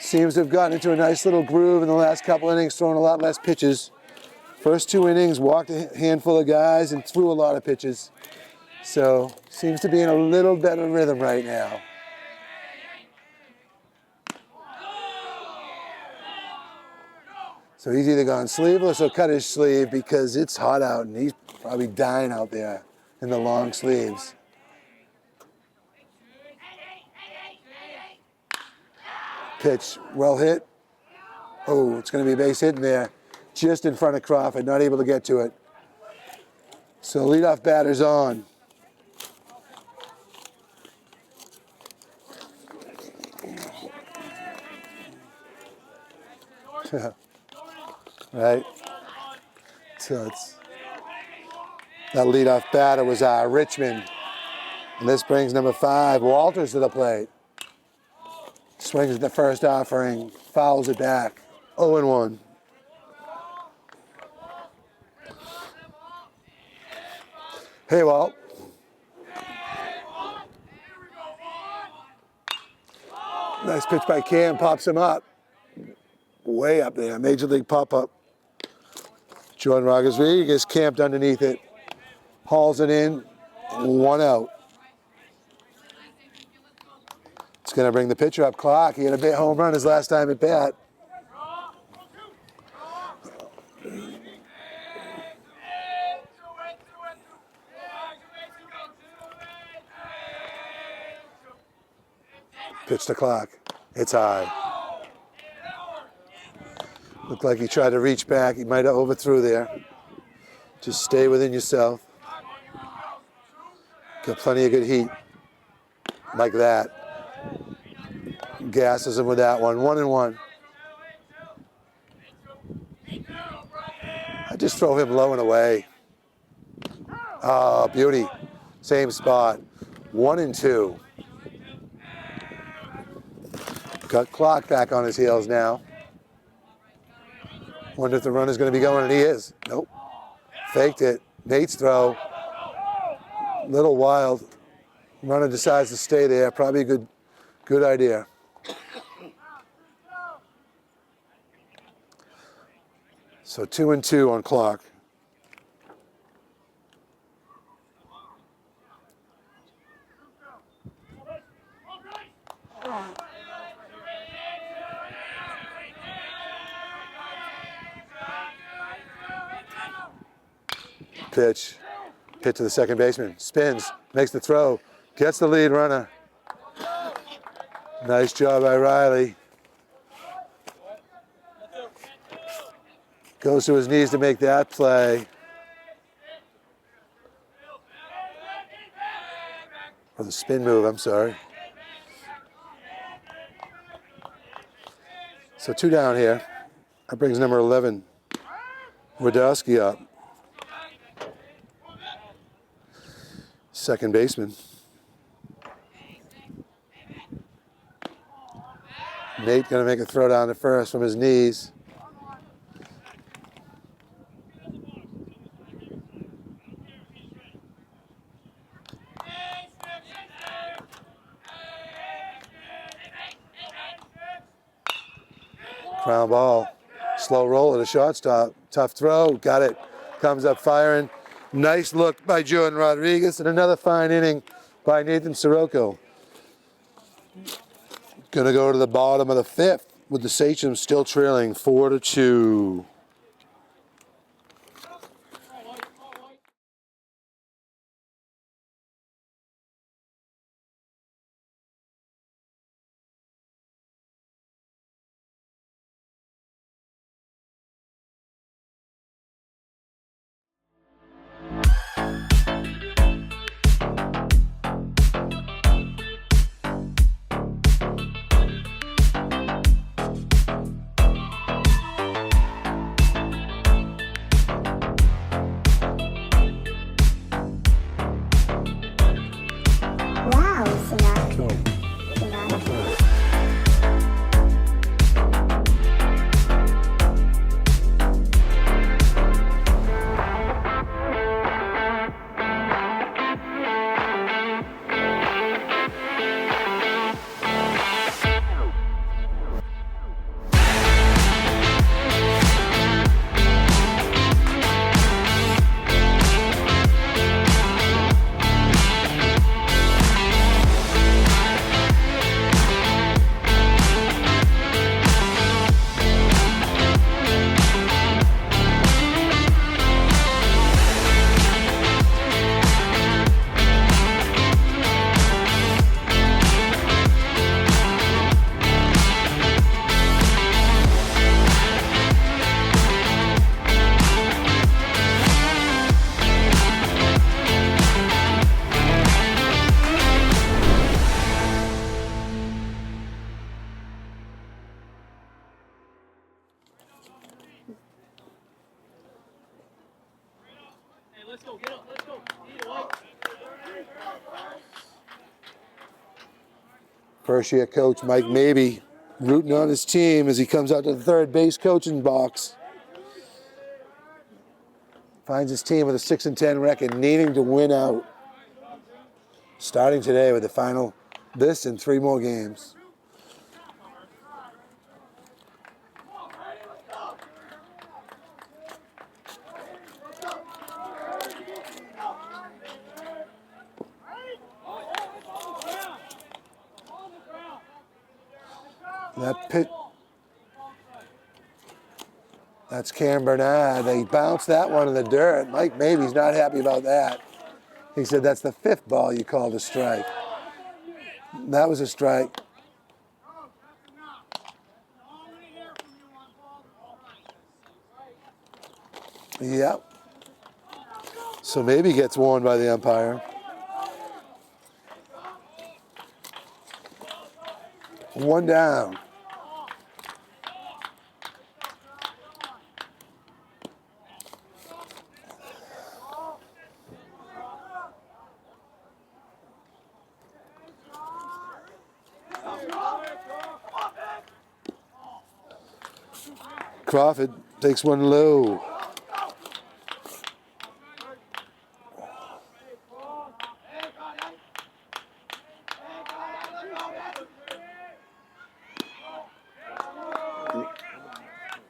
Seems to have gotten into a nice little groove in the last couple innings, throwing a lot less pitches. First 2 innings, walked a handful of guys and threw a lot of pitches. So, seems to be in a little better rhythm right now. So he's either gone sleeveless or cut his sleeve because it's hot out and he's probably dying out there in the long sleeves. Pitch, well hit. Oh, it's going to be a base hit in there. Just in front of Crawford, not able to get to it. So leadoff batter's on. Right? So that leadoff batter was Richmond. And this brings number 5, Walters, to the plate. Swings at the first offering, fouls it back. 0-1. Hey, Walt. Nice pitch by Cam, pops him up. Way up there, major league pop-up. Jordan Rodriguez camped underneath it. Hauls it in, 1 out. It's going to bring the pitcher up. Clock. He had a big home run his last time at bat. Pitch the clock. It's high. Looked like he tried to reach back. He might have overthrew there. Just stay within yourself. Got plenty of good heat. Like that. Gasses him with that one. 1-1. I just throw him low and away. Oh, beauty. Same spot. 1-2. Got Clock back on his heels now. Wonder if the runner's going to be going, and he is. Nope. Faked it. Nate's throw. Little wild. Runner decides to stay there. Probably a good idea. So 2-2 on Clock. Pitch. Hit to the second baseman. Spins. Makes the throw. Gets the lead runner. Nice job by Riley. Goes to his knees to make that play. Or the spin move, I'm sorry. So 2 down here. That brings number 11, Wadowski, up. second baseman. Nate going to make a throw down to first from his knees. Ground ball. Slow roll at a shortstop. Tough throw. Got it. Comes up firing. Nice look by Jordan Rodriguez, and another fine inning by Nathan Sirocco. Gonna go to the bottom of the fifth with the Sachems still trailing 4-2. Wow, Sinatra. So, first year coach Mike Mabey rooting on his team as he comes out to the third base coaching box. Finds his team with a 6-10 record, needing to win out. Starting today with the final, this and 3 more games. That pit. That's Cam Bernard. They bounced that one in the dirt. Mike Mabey's not happy about that. He said that's the 5th ball you called a strike. That was a strike. Yep. So maybe gets warned by the umpire. One down. Crawford takes one low.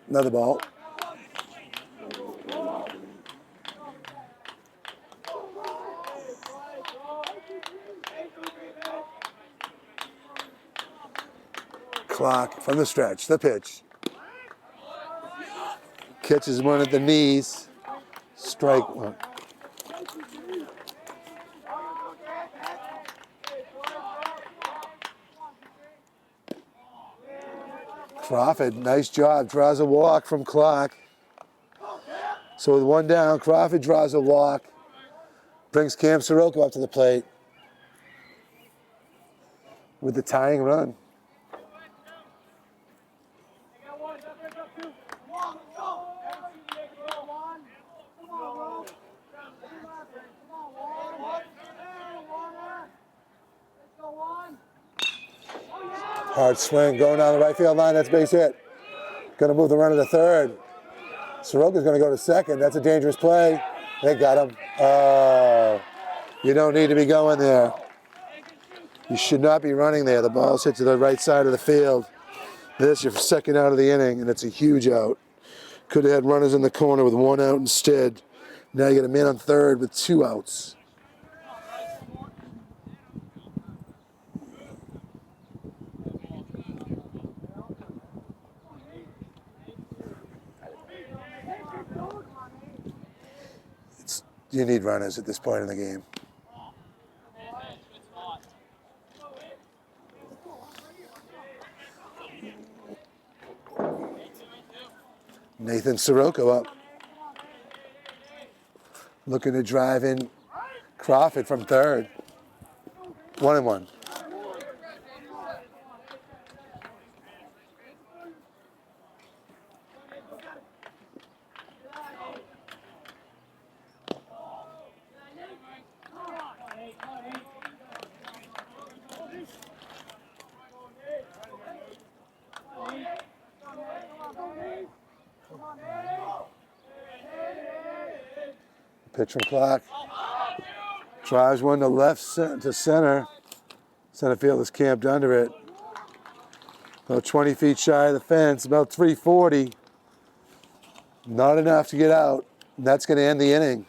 Another ball. Clock from the stretch, the pitch. Catches one at the knees. Strike one. Crawford, nice job, draws a walk from Clock. So with one down, Crawford draws a walk, brings Cam Sirocco up to the plate with the tying run. Hard swing going down the right field line. That's base hit. Going to move the runner to third. Soroka's going to go to second. That's a dangerous play. They got him. Oh, you don't need to be going there. You should not be running there. The ball's hit to the right side of the field. This your second out of the inning, and it's a huge out. Could have had runners in the corner with one out instead. Now you got a man on third with 2 outs. You need runners at this point in the game. Nathan Soroka up. Looking to drive in Crawford from third. 1-1. Pitch from clock. Drives one to left to center. Center field is camped under it. About 20 feet shy of the fence, about 340. Not enough to get out. And that's going to end the inning.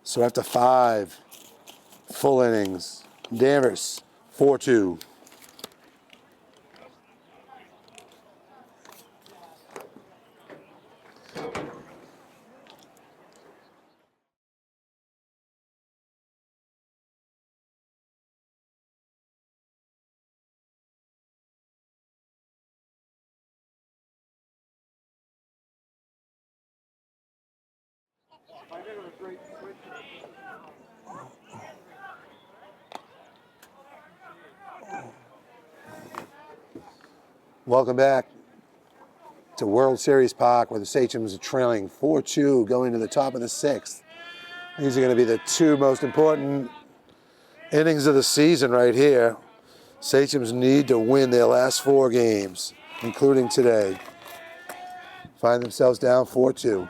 So after 5 full innings, Danvers 4-2. Welcome back to World Series Park, where the Sachems are trailing 4-2 going to the top of the 6th. These are going to be the 2 most important innings of the season right here. Sachems need to win their last 4 games, including today. Find themselves down 4-2.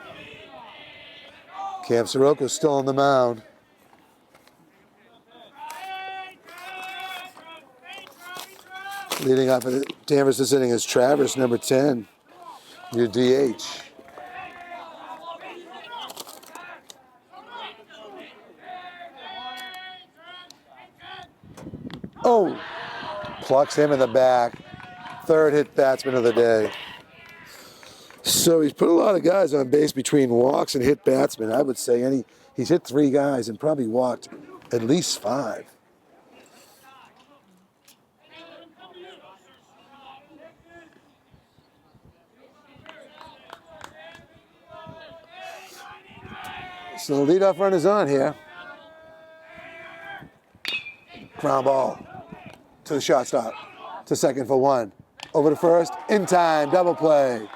Cam Soroka's still on the mound. Leading off of Danvers this inning is Travers, number 10, your DH. Oh, plucks him in the back. 3rd hit batsman of the day. So he's put a lot of guys on base between walks and hit batsmen, I would say. And he's hit 3 guys and probably walked at least 5. So the leadoff runner's on here. Ground ball to the shortstop. To second for 1. Over to first. In time. Double play.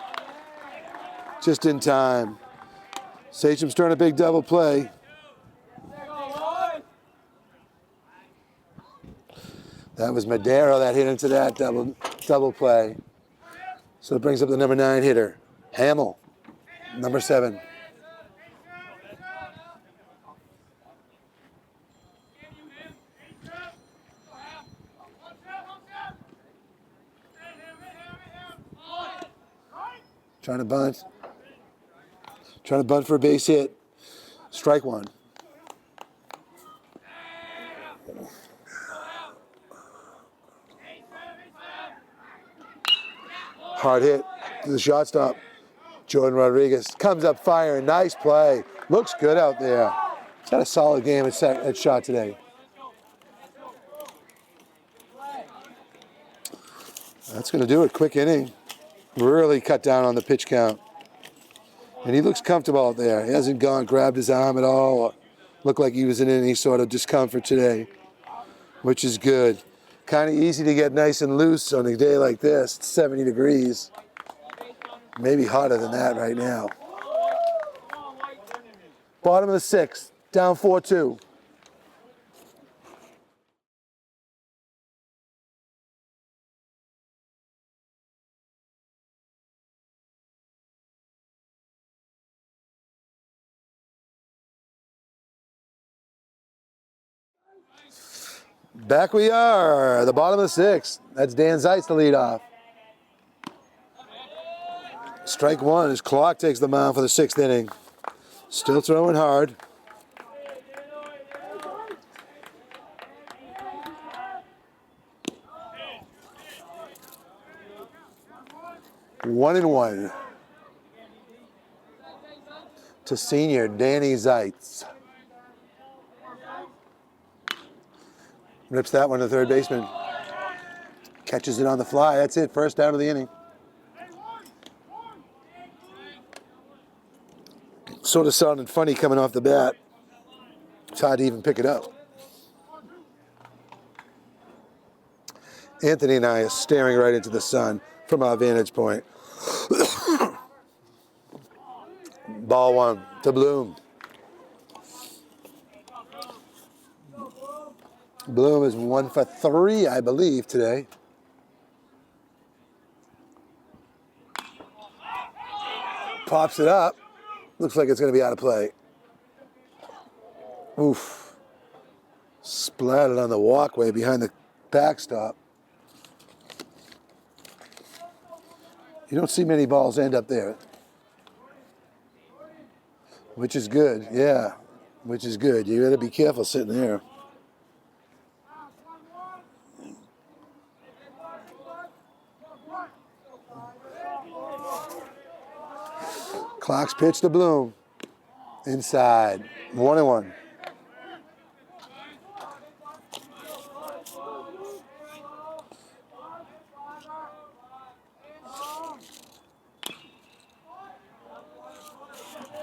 Just in time. Sachems turned a big double play. That was Madero that hit into that double play. So it brings up the number 9 hitter, Hamill, number 7. Trying to bunt. Trying to bunt for a base hit. Strike 1. Hard hit to the shortstop. Jordan Rodriguez comes up firing. Nice play. Looks good out there. He's had a solid game at shot today. That's going to do it. Quick inning. Really cut down on the pitch count. And he looks comfortable out there. He hasn't grabbed his arm at all, or looked like he was in any sort of discomfort today, which is good. Kind of easy to get nice and loose on a day like this. It's 70 degrees. Maybe hotter than that right now. Bottom of the 6th, down 4-2. Back we are, the bottom of the sixth. That's Dan Zeitz to lead off. Strike one as Clock takes the mound for the sixth inning. Still throwing hard. One and one to senior Danny Zeitz. Rips that one to third baseman. Catches it on the fly. That's it. First down of the inning. Sort of sounded funny coming off the bat. It's hard to even pick it up. Anthony and I are staring right into the sun from our vantage point. Ball one to Bloom. Bloom is 1 for 3, I believe, today. Pops it up. Looks like it's going to be out of play. Oof. Splattered on the walkway behind the backstop. You don't see many balls end up there. Which is good, yeah. Which is good. You got to be careful sitting there. Clock's pitch to Bloom. Inside. 1 and 1.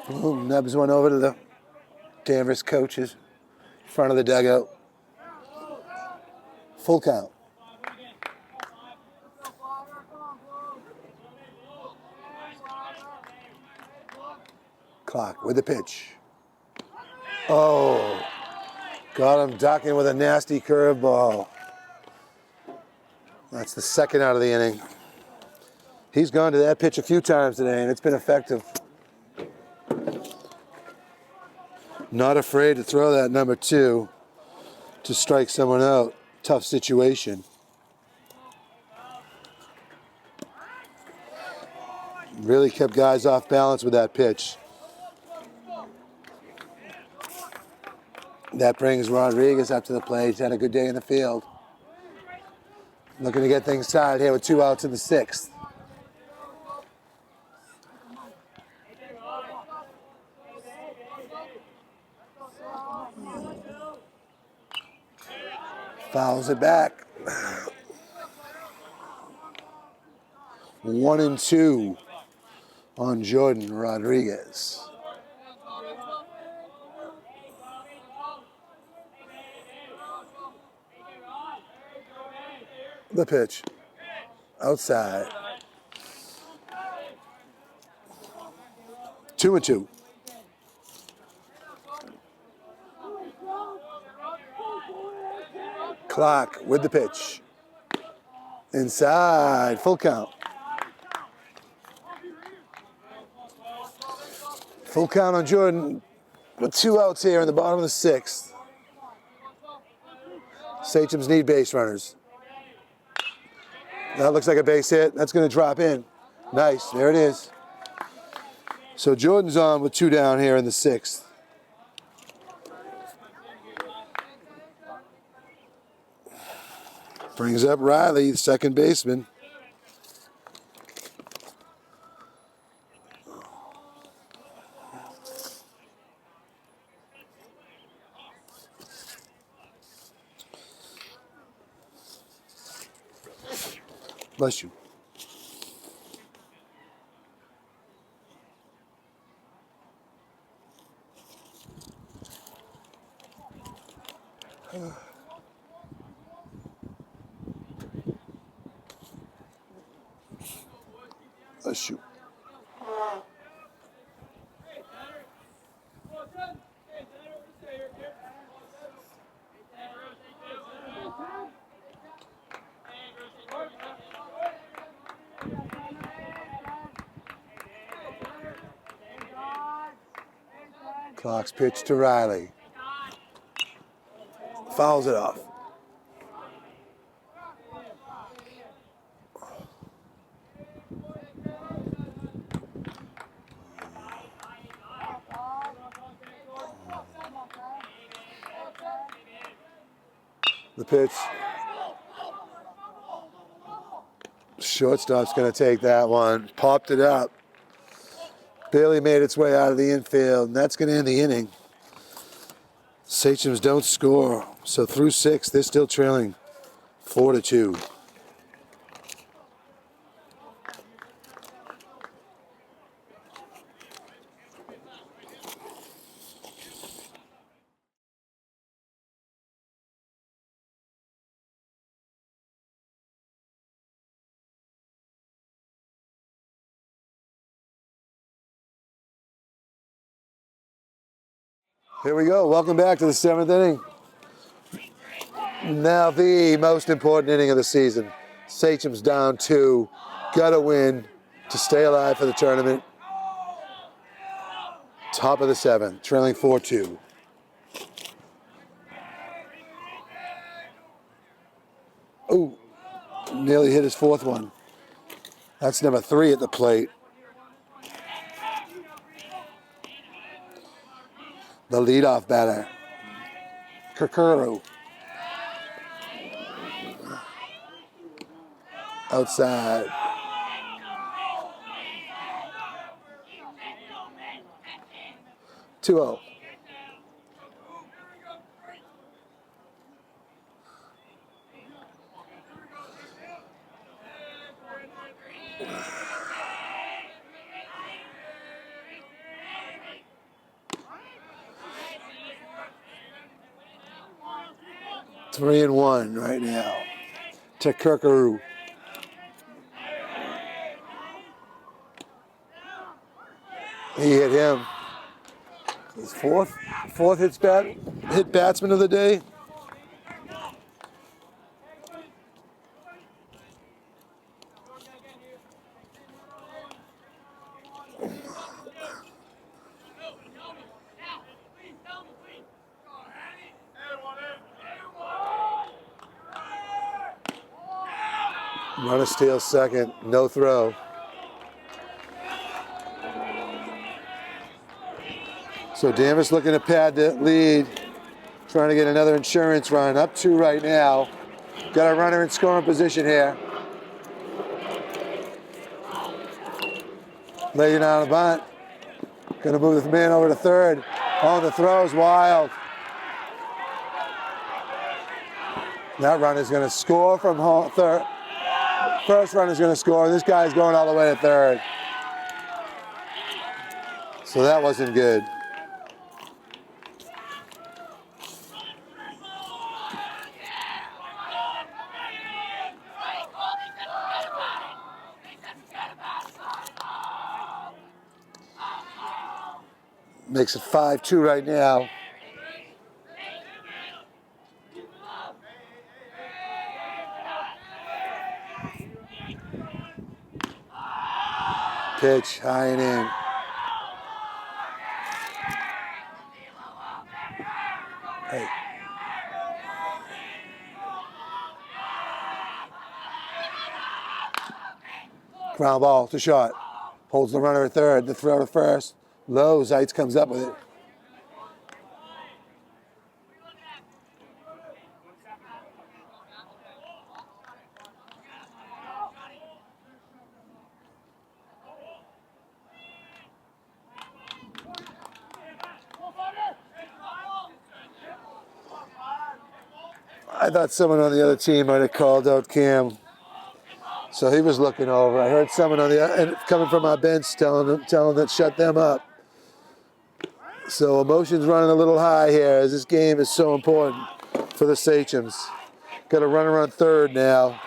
Bloom nubs one over to the Danvers coaches. Front of the dugout. Full count. Clock with the pitch. Oh, got him ducking with a nasty curveball. That's the second out of the inning. He's gone to that pitch a few times today, and it's been effective. Not afraid to throw that number 2 to strike someone out. Tough situation. Really kept guys off balance with that pitch. That brings Rodriguez up to the plate. He's had a good day in the field. Looking to get things tied here with 2 outs in the 6th. Fouls it back. 1 and 2 on Jordan Rodriguez. The pitch. Outside. 2 and 2. Clock with the pitch. Inside. Full count. Full count on Jordan with 2 outs here in the bottom of the 6th. Sachems need base runners. That looks like a base hit. That's going to drop in. Nice. There it is. So Jordan's on with 2 down here in the 6th. Brings up Riley, the second baseman. Bless you. Bless you. Clock's pitch to Riley. Fouls it off. The pitch. Shortstop's going to take that one. Popped it up. Barely made its way out of the infield, and that's going to end the inning. Sachems don't score, so through 6, they're still trailing 4-2. Here we go. Welcome back to the 7th inning. Now the most important inning of the season. Sachems down 2. Got to win to stay alive for the tournament. Top of the 7th, trailing 4-2. Ooh, nearly hit his 4th one. That's number 3 at the plate. The leadoff batter, Kukuru. Outside. Two-oh. Three and 1 right now to Kukuru. He hit him. His fourth hit batsman of the day. Runner steals second, no throw. So Danvers looking to pad the lead, trying to get another insurance run. Up 2 right now. Got a runner in scoring position here. Laying down a bunt. Gonna move the man over to third. Oh, the throw's wild. That runner's gonna score from home, third. First runner's gonna score. This guy's going all the way to third. So that wasn't good. Makes it 5-2 right now. Pitch, high and in. Hey. Ground ball to short. Holds the runner at third. The throw to first. Low. Zeitz comes up with it. I thought someone on the other team might have called out Cam. So he was looking over. I heard someone on the and coming from our bench telling that shut them up. So emotions running a little high here as this game is so important for the Sachems. Got a runner on third now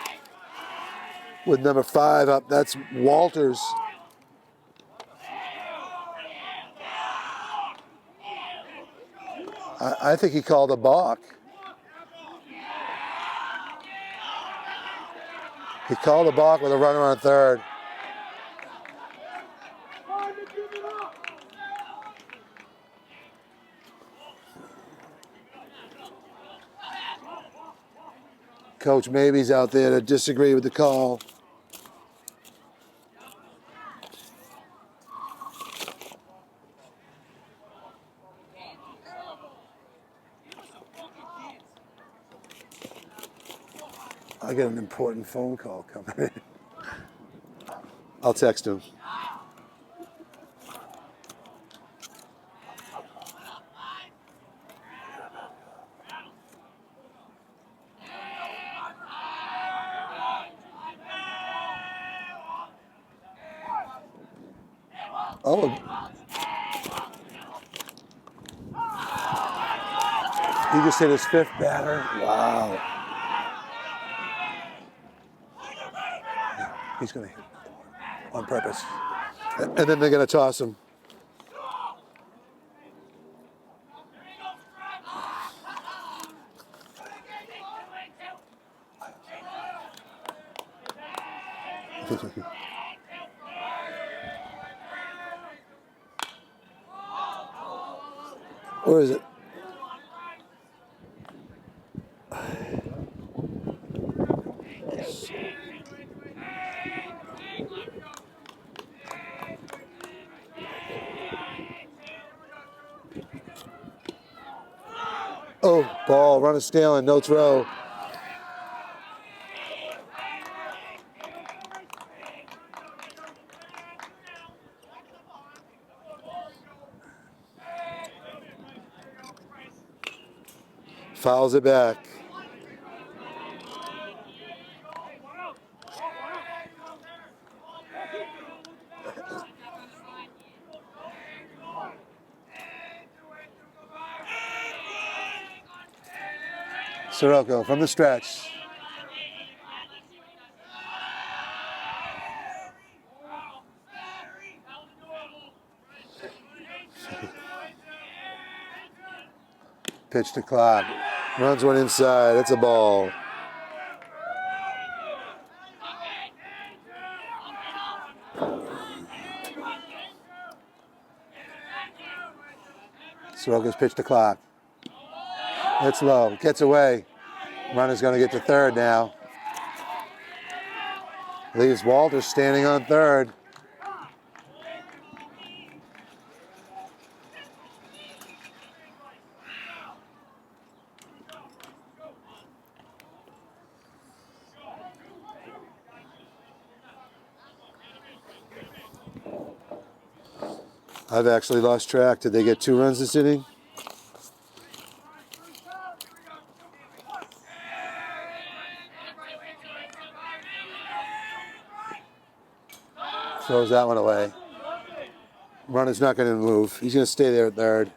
with number 5 up. That's Walters. I think he called a balk. He called a balk with a runner on third. Coach Maybe's out there to disagree with the call. I got an important phone call coming in. I'll text him. Oh, he just hit his 5th batter. Wow. He's going to hit on purpose. And then they're going to toss him. Where is it? Oh, ball, runner stealing, no throw. Fouls it back. Sirocco from the stretch. Pitch to clock. Runs one inside. That's a ball. Saugus pitch to clock. It's low. Gets away. Runner's going to get to third now. Leaves Walter standing on third. I've actually lost track. Did they get 2 runs this inning? Throws that one away. Runner's not going to move. He's going to stay there at third.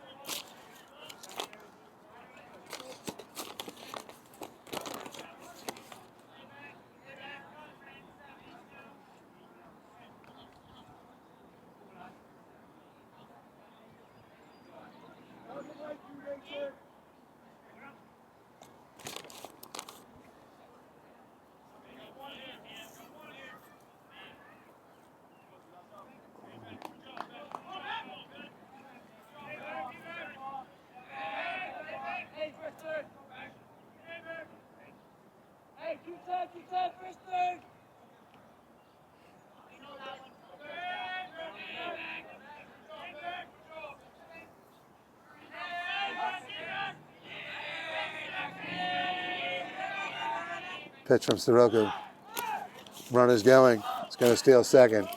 Pitch from Sirocco. Runner's going. It's going to steal second.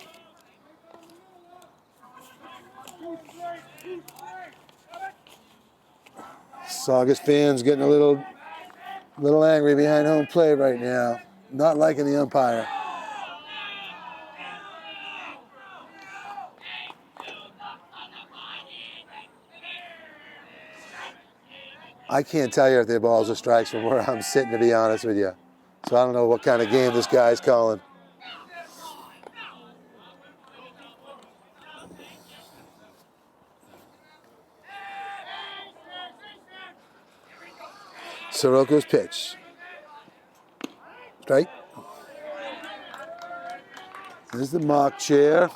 Saugus fans getting a little angry behind home plate right now. Not liking the umpire. I can't tell you if they're balls or strikes from where I'm sitting, to be honest with you. So I don't know what kind of game this guy's calling. Sirocco's pitch. Strike. There's the mock chair.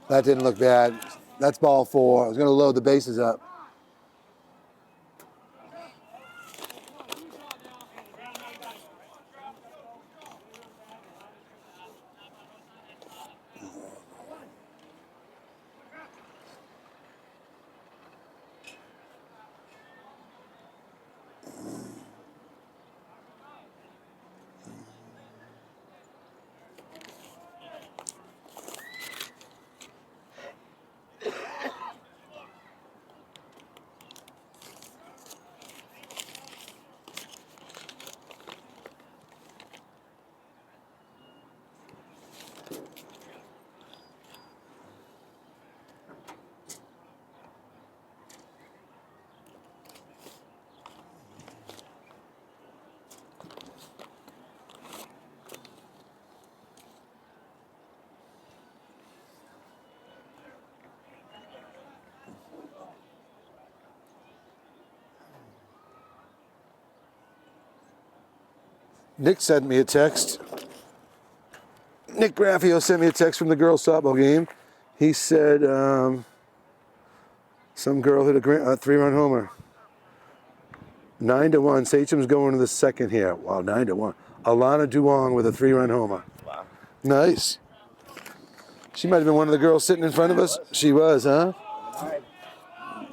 That didn't look bad. That's ball 4. I was going to load the bases up. Nick sent me a text. Nick Graffio sent me a text from the girls' softball game. He said some girl hit a 3-run homer. 9-1. Sachems going to the second here. Wow, 9-1. Alana Duong with a 3-run homer. Wow. Nice. She might have been one of the girls sitting in front of us. She was, huh?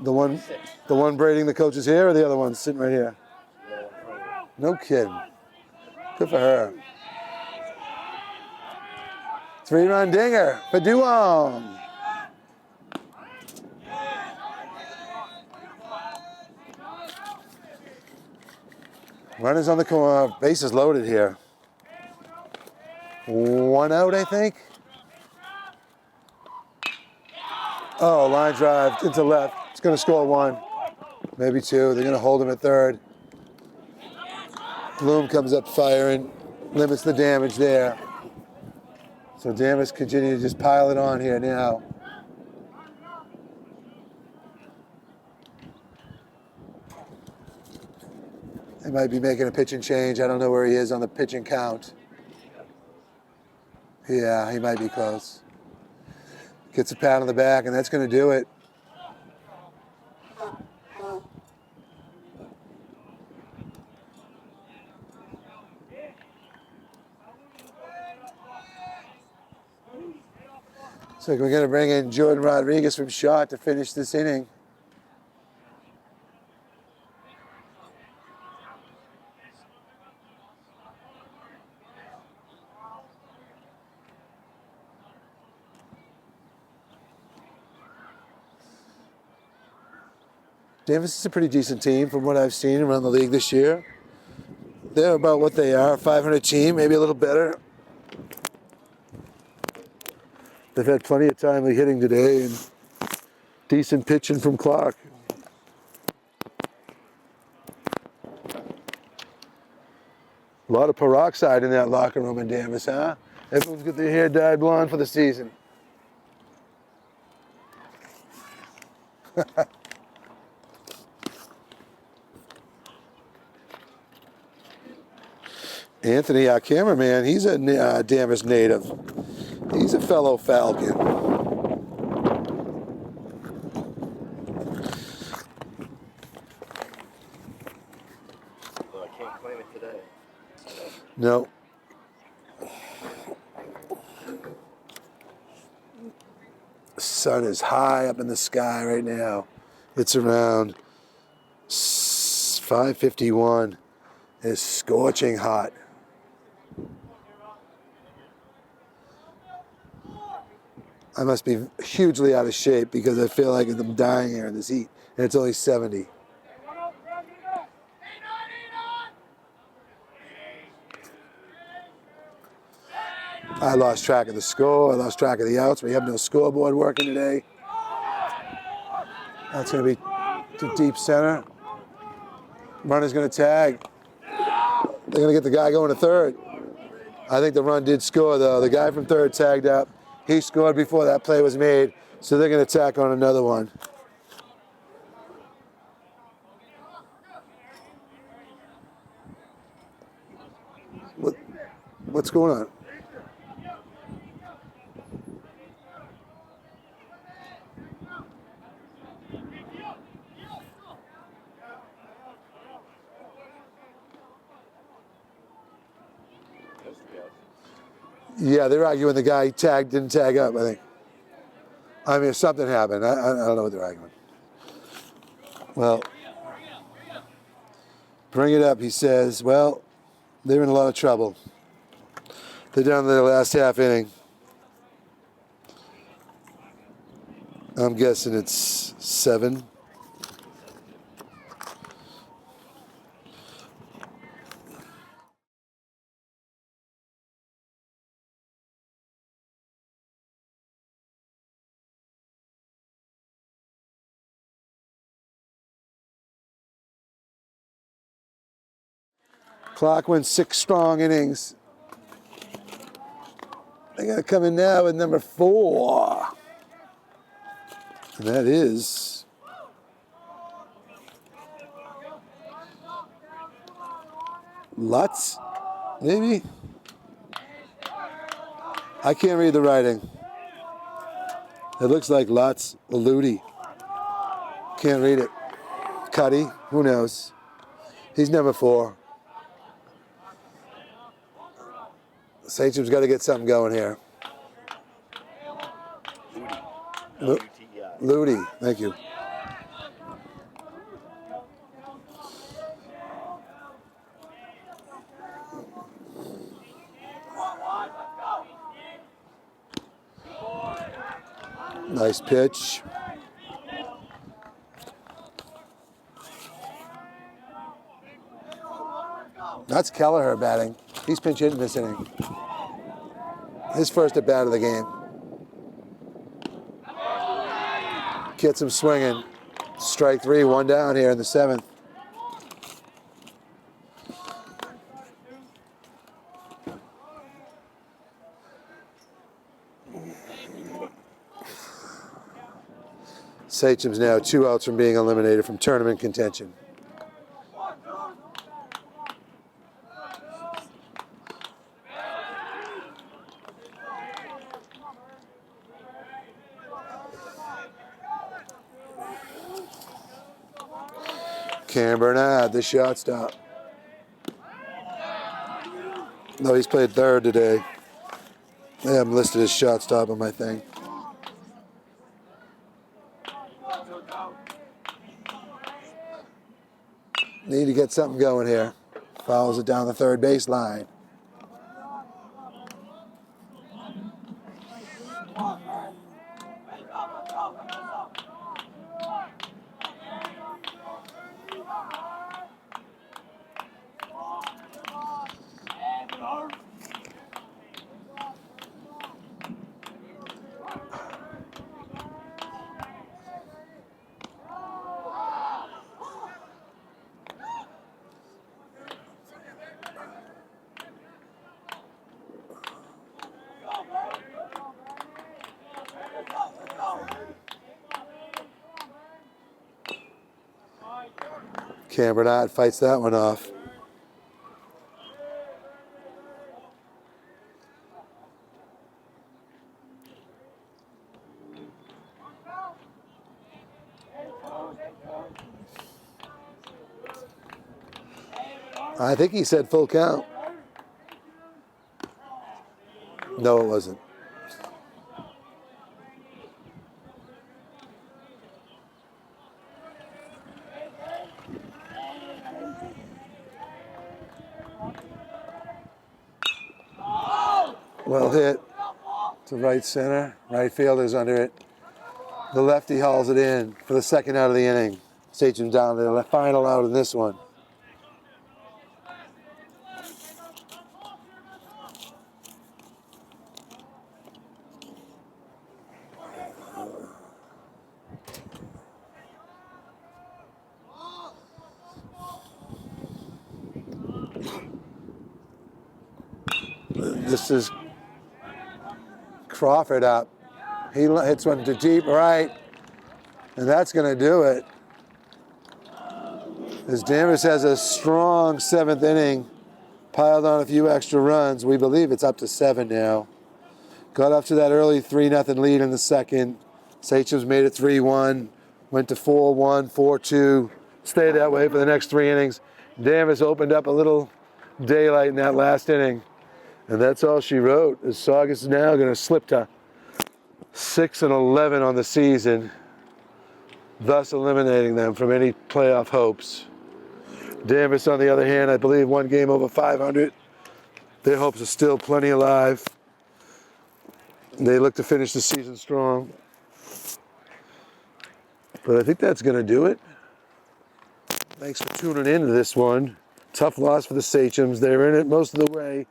The one braiding the coach's hair, or the other one sitting right here? No kidding. Good for her. 3-run dinger for Duong. Runners on the corner. Bases loaded here. 1 out, I think. Oh, line drive into left. It's going to score 1, maybe 2. They're going to hold him at third. Bloom comes up firing, limits the damage there. So Danvers continue to just pile it on here now. They might be making a pitching change. I don't know where he is on the pitching count. Yeah, he might be close. Gets a pat on the back, and that's going to do it. So we're going to bring in Jordan Rodriguez from short to finish this inning. Danvers is a pretty decent team from what I've seen around the league this year. They're about what they are, a 500 team, maybe a little better. They've had plenty of timely hitting today and decent pitching from Clark. A lot of peroxide in that locker room in Danvers, huh? Everyone's got their hair dyed blonde for the season. Anthony, our cameraman, he's a Danvers native. He's a fellow Falcon. Well, I can't claim it today. No. The sun is high up in the sky right now. It's around 5:51. It's scorching hot. I must be hugely out of shape because I feel like I'm dying here in this heat, and it's only 70. I lost track of the score. I lost track of the outs. We have no scoreboard working today. That's going to be to deep center. Runner's going to tag. They're going to get the guy going to third. I think the run did score, though. The guy from third tagged up. He scored before that play was made, so they're going to tack on another one. What's going on? Yeah, they're arguing the guy tagged, didn't tag up, I think. I mean, something happened. I don't know what they're arguing. Well, bring it up, he says. Well, they're in a lot of trouble. They're down to their last half inning. I'm guessing it's 7. Clark went 6 strong innings. They're going to come in now with number 4. And that is Lutz. Maybe. I can't read the writing. It looks like lots of Ludi. Can't read it. Cuddy, who knows? He's number 4. Sachem's got to get something going here. L-U-T-E-I. Ludi, thank you. Nice pitch. That's Kelleher batting. He's pinch hitting this inning. His first at bat of the game. Gets him swinging. Strike 3, 1 down here in the 7th. Sachems now 2 outs from being eliminated from tournament contention. Cam Bernard, the shortstop. No, he's played third today. I have him listed as shortstop on my thing. Need to get something going here. Fouls it down the third baseline. Cam Bernard fights that one off. I think he said full count. No, it wasn't. Well hit to right center. Right fielder's under it. The lefty hauls it in for the second out of the inning. Sachems down to the final out in this one. This is Crawford up. He hits one to deep right, and that's going to do it. As Danvers has a strong 7th inning, piled on a few extra runs. We believe it's up to 7 now. Got up to that early 3-0 lead in the second. Sachems made it 3-1, went to 4-1, 4-2, stayed that way for the next 3 innings. Danvers opened up a little daylight in that last inning. And that's all she wrote. As Saugus is now going to slip to 6-11 on the season, thus eliminating them from any playoff hopes. Danvers, on the other hand, I believe 1 game over 500. Their hopes are still plenty alive. They look to finish the season strong. But I think that's going to do it. Thanks for tuning in to this one. Tough loss for the Sachems. They were in it most of the way.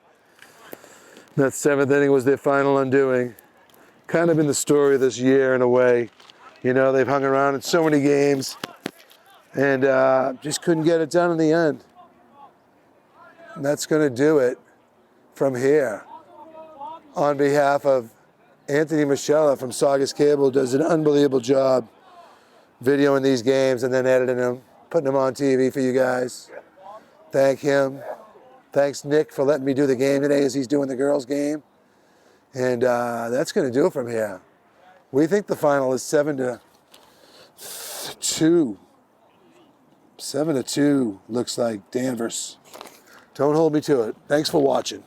That 7th inning was their final undoing. Kind of been the story of this year in a way. You know, they've hung around in so many games and just couldn't get it done in the end. And that's going to do it from here. On behalf of Anthony Moschella from Saugus Cable, does an unbelievable job videoing these games and then editing them, putting them on TV for you guys. Thank him. Thanks, Nick, for letting me do the game today as he's doing the girls' game. And that's going to do it from here. We think the final is 7-2. 7-2 looks like Danvers. Don't hold me to it. Thanks for watching.